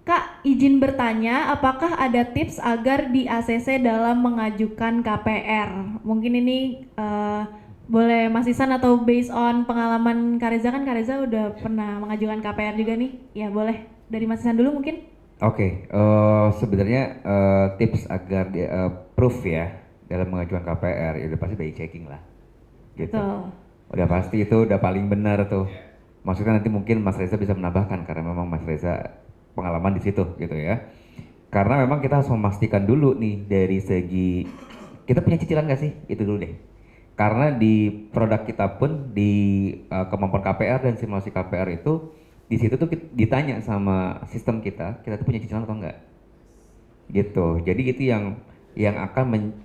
Kak, izin bertanya, apakah ada tips agar di ACC dalam mengajukan KPR? Mungkin ini boleh Mas Isan atau based on pengalaman Kak Reza, kan Kak Reza udah pernah mengajukan KPR juga nih. Ya boleh, dari Mas Isan dulu mungkin. Oke, sebenarnya tips agar proof ya dalam mengajukan KPR ya udah pasti by checking lah, gitu. Betul. Udah pasti itu udah paling benar tuh. Maksudnya nanti mungkin Mas Reza bisa menambahkan karena memang Mas Reza pengalaman di situ gitu ya. Karena memang kita harus memastikan dulu nih dari segi kita punya cicilan nggak sih, itu dulu deh. Karena di produk kita pun di kemampuan KPR dan simulasi KPR itu di situ tuh ditanya sama sistem kita tuh punya cicilan atau enggak, gitu. Jadi itu yang akan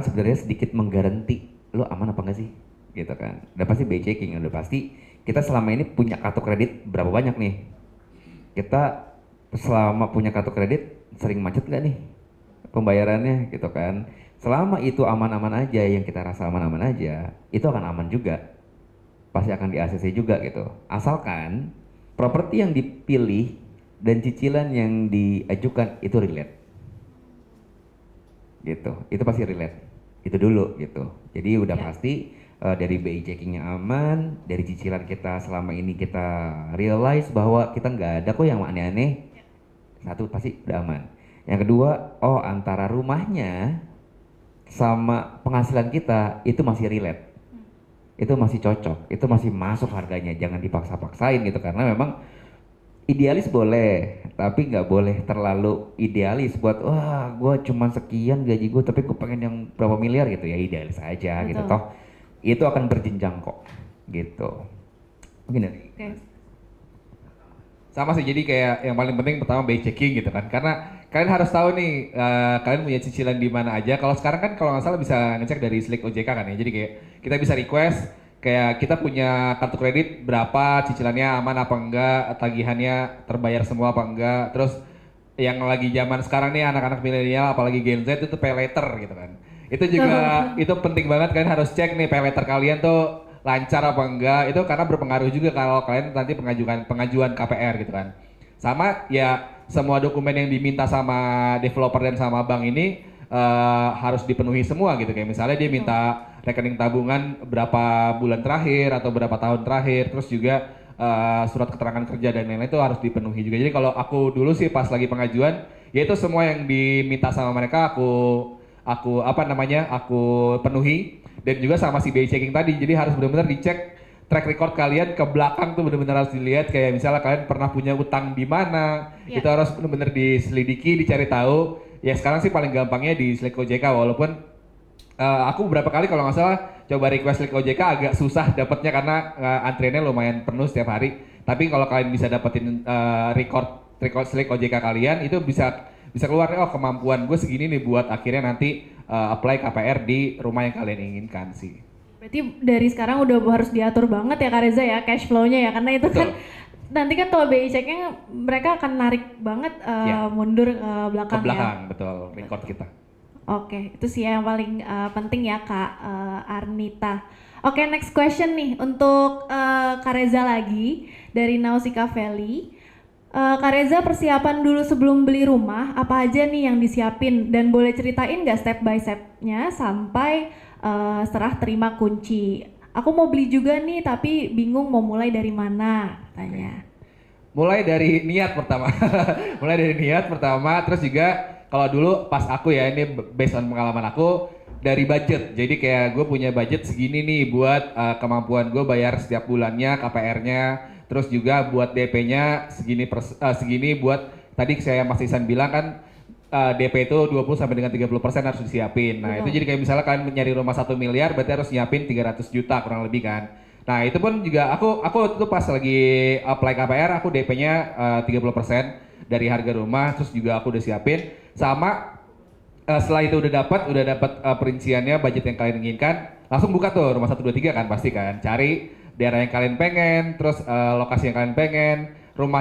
sebenarnya sedikit menggaranti lo aman apa enggak sih, gitu kan. Udah pasti by checking, udah pasti kita selama ini punya kartu kredit berapa banyak nih, kita selama punya kartu kredit sering macet nggak nih pembayarannya, gitu kan. Selama itu aman-aman aja, yang kita rasa aman-aman aja, itu akan aman juga, pasti akan di ACC juga gitu. Asalkan properti yang dipilih dan cicilan yang diajukan itu relate, gitu. Itu pasti relate, itu dulu gitu. Jadi udah pasti dari BI checkingnya aman, dari cicilan kita selama ini kita realize bahwa kita nggak ada kok yang aneh-aneh. Satu pasti udah aman. Yang kedua, antara rumahnya sama penghasilan kita itu masih relate, itu masih cocok, itu masih masuk harganya, jangan dipaksa-paksain gitu. Karena memang Idealis boleh, tapi nggak boleh terlalu idealis buat wah gue cuman sekian gaji gue tapi gue pengen yang berapa miliar gitu ya, idealis aja gitu Betul. toh itu akan berjenjang kok gitu. Mungkin dari Oke. Sama sih, jadi kayak yang paling penting pertama by checking gitu kan. Karena kalian harus tahu nih, kalian punya cicilan di mana aja. Kalau sekarang kan kalau nggak salah bisa ngecek dari Slick OJK kan ya. Jadi kayak kita bisa request, kayak kita punya kartu kredit berapa, cicilannya aman apa enggak, tagihannya terbayar semua apa enggak. Terus yang lagi zaman sekarang nih anak-anak milenial apalagi Gen Z itu pay later gitu kan. Itu juga itu penting banget, kalian harus cek nih pay later kalian tuh lancar apa enggak, itu karena berpengaruh juga kalau kalian nanti pengajuan KPR gitu kan. Sama ya, semua dokumen yang diminta sama developer dan sama bank ini harus dipenuhi semua gitu. Kayak misalnya dia minta rekening tabungan berapa bulan terakhir atau berapa tahun terakhir, terus juga surat keterangan kerja dan lain-lain itu harus dipenuhi juga. Jadi kalau aku dulu sih pas lagi pengajuan, ya itu semua yang diminta sama mereka aku apa namanya aku penuhi. Dan juga sama si BI checking tadi, jadi harus benar-benar dicek track record kalian ke belakang tuh, benar-benar harus dilihat. Kayak misalnya kalian pernah punya utang di mana, Ya. itu harus benar-benar diselidiki, dicari tahu. Ya sekarang sih paling gampangnya di Slack OJK, walaupun aku beberapa kali kalau nggak salah coba request Slack OJK agak susah dapatnya karena antriannya lumayan penuh setiap hari. Tapi kalau kalian bisa dapetin record Slack OJK kalian, itu bisa bisa keluar nih, oh kemampuan gue segini nih buat akhirnya nanti apply KPR di rumah yang kalian inginkan sih. Berarti dari sekarang udah harus diatur banget ya Kak Reza ya cash flow-nya ya, karena itu kan Betul. nanti kan kalau BI check-nya mereka akan narik banget Ya, mundur ke ke belakang ya. belakang betul record kita. Oke, itu sih yang paling penting ya Kak Arnita. Oke, next question nih untuk Kak Reza lagi dari Nausicaa Valley. Kak Reza, persiapan dulu sebelum beli rumah, apa aja nih yang disiapin? Dan boleh ceritain nggak step by step-nya sampai serah terima kunci? Aku mau beli juga nih, tapi bingung mau mulai dari mana, katanya. Mulai dari niat pertama. Mulai dari niat pertama, terus juga kalau dulu pas aku ya, ini based on pengalaman aku, dari budget. Jadi kayak gue punya budget segini nih buat kemampuan gue bayar setiap bulannya KPR-nya, terus juga buat DP-nya segini buat tadi saya Mas Isan bilang kan, DP itu 20 sampai dengan 30% harus disiapin. Nah, itu Betul. jadi kayak misalnya kalian nyari rumah 1 miliar berarti harus nyiapin 300 juta kurang lebih kan. Nah, itu pun juga aku waktu itu pas lagi apply KPR, aku DP-nya 30% dari harga rumah, terus juga aku udah siapin. Sama setelah itu udah dapat perinciannya, budget yang kalian inginkan, langsung buka tuh rumah 123 kan pasti kan. Cari daerah yang kalian pengen, terus lokasi yang kalian pengen,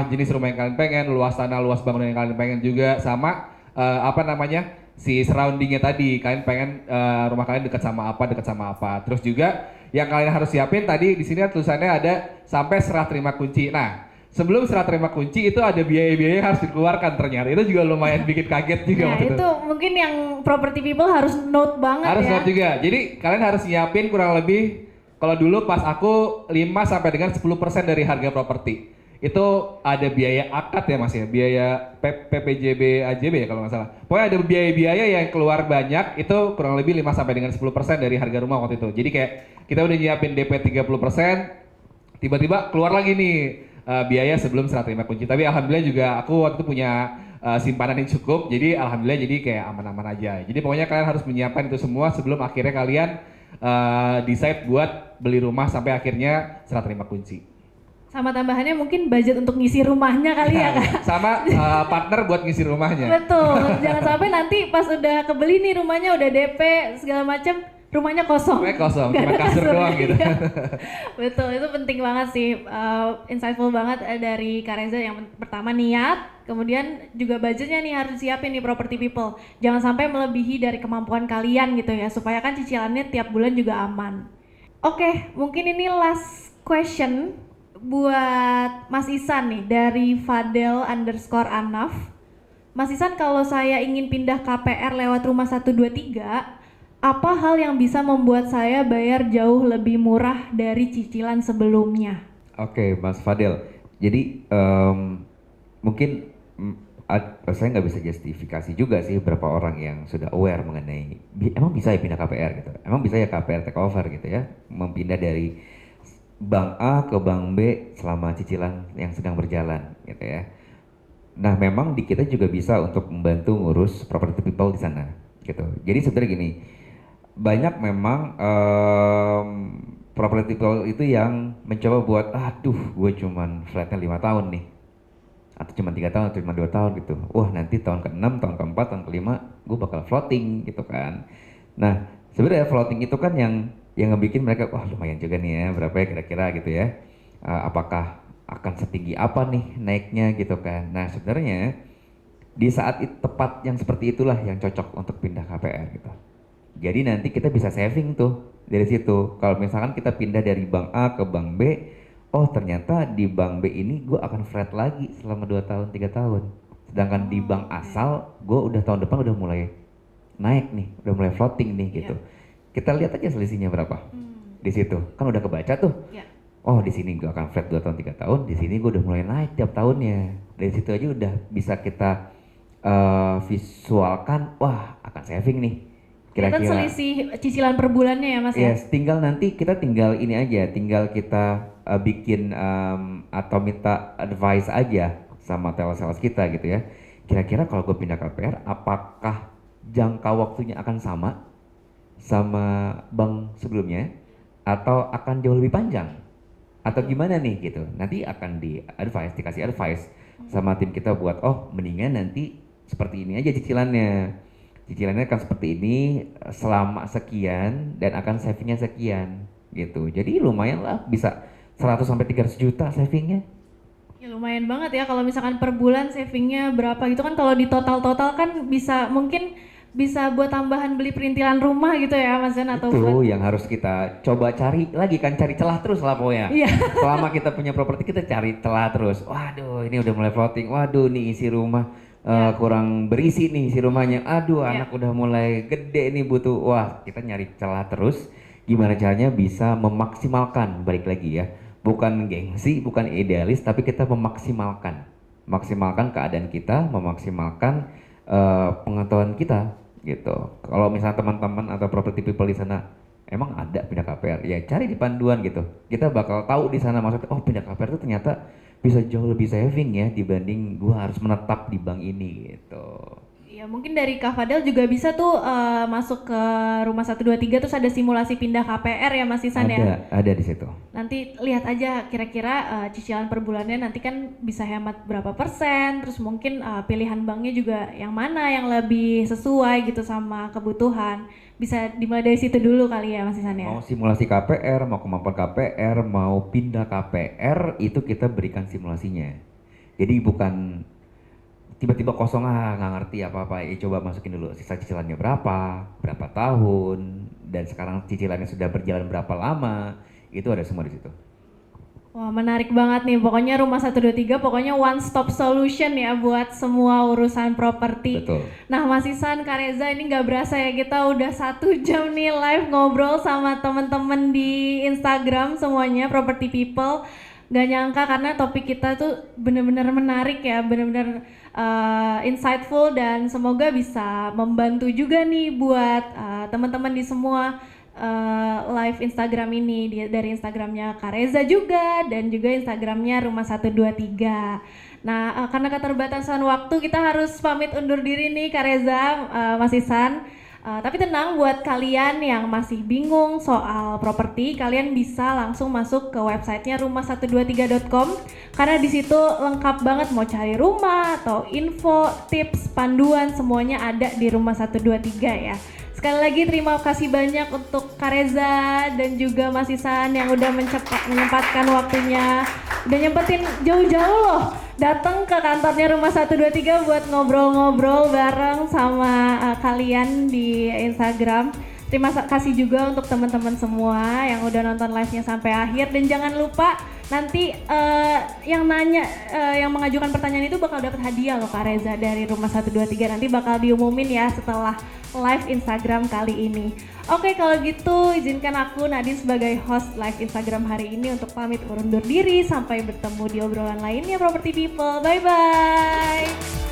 jenis rumah yang kalian pengen, luas tanah, luas bangunan yang kalian pengen juga, sama apa namanya si surroundingnya tadi, kalian pengen rumah kalian dekat sama apa. Terus juga yang kalian harus siapin tadi di sini tulisannya ada sampai serah terima kunci. Nah, sebelum serah terima kunci itu ada biaya-biaya yang harus dikeluarkan ternyata. Itu juga lumayan bikin kaget juga Nah, waktu itu mungkin yang property people harus note banget harus ya. note juga. Jadi kalian harus nyiapin kurang lebih, kalau dulu pas aku 5 sampai dengan 10% dari harga properti. Itu ada biaya akad ya Mas ya, biaya PPJB AJB ya kalau nggak salah. Pokoknya ada biaya-biaya yang keluar banyak, itu kurang lebih 5 sampai dengan 10% dari harga rumah waktu itu. Jadi kayak kita udah nyiapin DP 30%, tiba-tiba keluar lagi nih biaya sebelum serah terima kunci. Tapi alhamdulillah juga aku waktu itu punya simpanan yang cukup, jadi alhamdulillah jadi kayak aman-aman aja. Jadi pokoknya kalian harus menyiapkan itu semua sebelum akhirnya kalian decide buat beli rumah sampai akhirnya serah terima kunci. Sama tambahannya mungkin budget untuk ngisi rumahnya kali ya Kak. Sama partner buat ngisi rumahnya. Betul, jangan sampai nanti pas udah kebeli nih rumahnya udah DP segala macam, rumahnya kosong. Rumahnya kosong, Nggak cuma ada kasur kasurnya, doang gitu. iya. Betul, itu penting banget sih, insightful banget dari Kak Reza. Yang pertama niat, kemudian juga budgetnya nih harus siapin nih property people. Jangan sampai melebihi dari kemampuan kalian gitu ya, supaya kan cicilannya tiap bulan juga aman. Oke, mungkin ini last question buat Mas Isan nih dari Fadel_Anaf. Mas Isan, kalau saya ingin pindah KPR lewat rumah 123, apa hal yang bisa membuat saya bayar jauh lebih murah dari cicilan sebelumnya? Oke, Mas Fadel. Jadi mungkin saya nggak bisa justifikasi juga sih berapa orang yang sudah aware mengenai emang bisa ya pindah KPR gitu. Emang bisa ya KPR take over gitu ya, mempindah dari bank A ke bank B selama cicilan yang sedang berjalan gitu ya. Nah, memang di kita juga bisa untuk membantu ngurus property people di sana gitu. Jadi sebenarnya gini, banyak memang property people itu yang mencoba buat aduh gue cuman flatnya 5 tahun nih atau cuma 3 tahun atau cuma 2 tahun gitu. Wah, nanti tahun ke-6, tahun ke-4, tahun ke-5 gue bakal floating gitu kan. Nah, sebenarnya floating itu kan yang ngebikin mereka wah lumayan juga nih ya, berapa ya kira-kira gitu ya. Apakah akan setinggi apa nih naiknya gitu kan. Nah, sebenarnya di saat tepat yang seperti itulah yang cocok untuk pindah KPR gitu. Jadi nanti kita bisa saving tuh dari situ. Kalau misalkan kita pindah dari bank A ke bank B, oh ternyata di bank B ini gue akan flat lagi selama 2 tahun, 3 tahun. Sedangkan di bank asal, gue udah tahun depan udah mulai naik nih, udah mulai floating nih gitu. Kita lihat aja selisihnya berapa. Di situ, kan udah kebaca tuh. Oh di sini gue akan flat 2 tahun, 3 tahun, di sini gue udah mulai naik tiap tahunnya. Dari situ aja udah bisa kita visualkan, wah akan saving nih. Kita selisih cicilan per bulannya ya Mas ya? Yes, tinggal nanti kita tinggal ini aja, tinggal kita bikin atau minta advice aja sama telesales kita gitu ya. Kira-kira kalau gue pindah KPR, apakah jangka waktunya akan sama bank sebelumnya atau akan jauh lebih panjang? Atau gimana nih gitu. Nanti akan dikasih advice sama tim kita buat oh mendingan nanti seperti ini aja cicilannya. Cicilannya akan seperti ini selama sekian dan akan savingnya sekian gitu. Jadi lumayan lah bisa 100 sampai 300 juta savingnya. Ya lumayan banget ya kalau misalkan per bulan savingnya berapa gitu kan, kalau di total-total kan bisa mungkin bisa buat tambahan beli perintilan rumah gitu ya Mas Zen atau Itu flat. yang harus kita coba cari lagi kan, cari celah terus lah pokoknya. Iya. Selama kita punya properti kita cari celah terus. Waduh ini udah mulai floating, waduh nih isi rumah kurang berisi nih isi rumahnya. Aduh anak udah mulai gede nih butuh. Wah kita nyari celah terus. Gimana caranya bisa memaksimalkan, balik lagi ya. Bukan gengsi, bukan idealis, tapi kita memaksimalkan. Maksimalkan keadaan kita, memaksimalkan pengetahuan kita gitu. Kalau misalnya teman-teman atau property people di sana emang ada pindah KPR, ya cari di panduan gitu. Kita bakal tahu di sana maksudnya, oh pindah KPR itu ternyata bisa jauh lebih saving ya dibanding gua harus menetap di bank ini gitu. Ya mungkin dari Kak Fadel juga bisa tuh masuk ke rumah 123 terus ada simulasi pindah KPR ya Mas Isan ya? Ada di situ. Nanti lihat aja kira-kira cicilan per bulannya nanti kan bisa hemat berapa persen, terus mungkin pilihan banknya juga yang mana yang lebih sesuai gitu sama kebutuhan. Bisa dimulai dari situ dulu kali ya Mas Isan ya? Mau simulasi KPR, mau kemampuan KPR, mau pindah KPR, itu kita berikan simulasinya. Jadi bukan tiba-tiba kosong nggak ngerti apa-apa, coba masukin dulu sisa cicilannya berapa tahun, dan sekarang cicilannya sudah berjalan berapa lama, itu ada semua di situ. Wah menarik banget nih, pokoknya rumah 123 pokoknya one stop solution ya buat semua urusan properti. Betul. Nah Mas Isan, Kak Reza, ini nggak berasa ya kita udah 1 jam nih live ngobrol sama temen-temen di Instagram semuanya, Property People. Gak nyangka karena topik kita tuh bener-bener menarik ya, bener-bener insightful dan semoga bisa membantu juga nih buat teman-teman di semua live Instagram ini, dari Instagramnya Kak Reza juga dan juga Instagramnya Rumah 123. Nah karena keterbatasan waktu kita harus pamit undur diri nih Kak Reza, Mas Isan. Tapi tenang, buat kalian yang masih bingung soal properti, kalian bisa langsung masuk ke websitenya rumah123.com karena di situ lengkap banget mau cari rumah atau info, tips, panduan semuanya ada di Rumah 123 ya. Sekali lagi terima kasih banyak untuk Kak Reza dan juga Mas Isan yang udah menyempatkan waktunya, udah nyempetin jauh-jauh loh datang ke kantornya Rumah 123 buat ngobrol-ngobrol bareng sama kalian di Instagram. Terima kasih juga untuk teman-teman semua yang udah nonton live-nya sampai akhir, dan jangan lupa nanti yang mengajukan pertanyaan itu bakal dapat hadiah loh Kak Reza dari Rumah 123, nanti bakal diumumin ya setelah live Instagram kali ini. Oke, kalau gitu izinkan aku Nadine sebagai host live Instagram hari ini untuk pamit undur diri, sampai bertemu di obrolan lainnya Property People. Bye bye.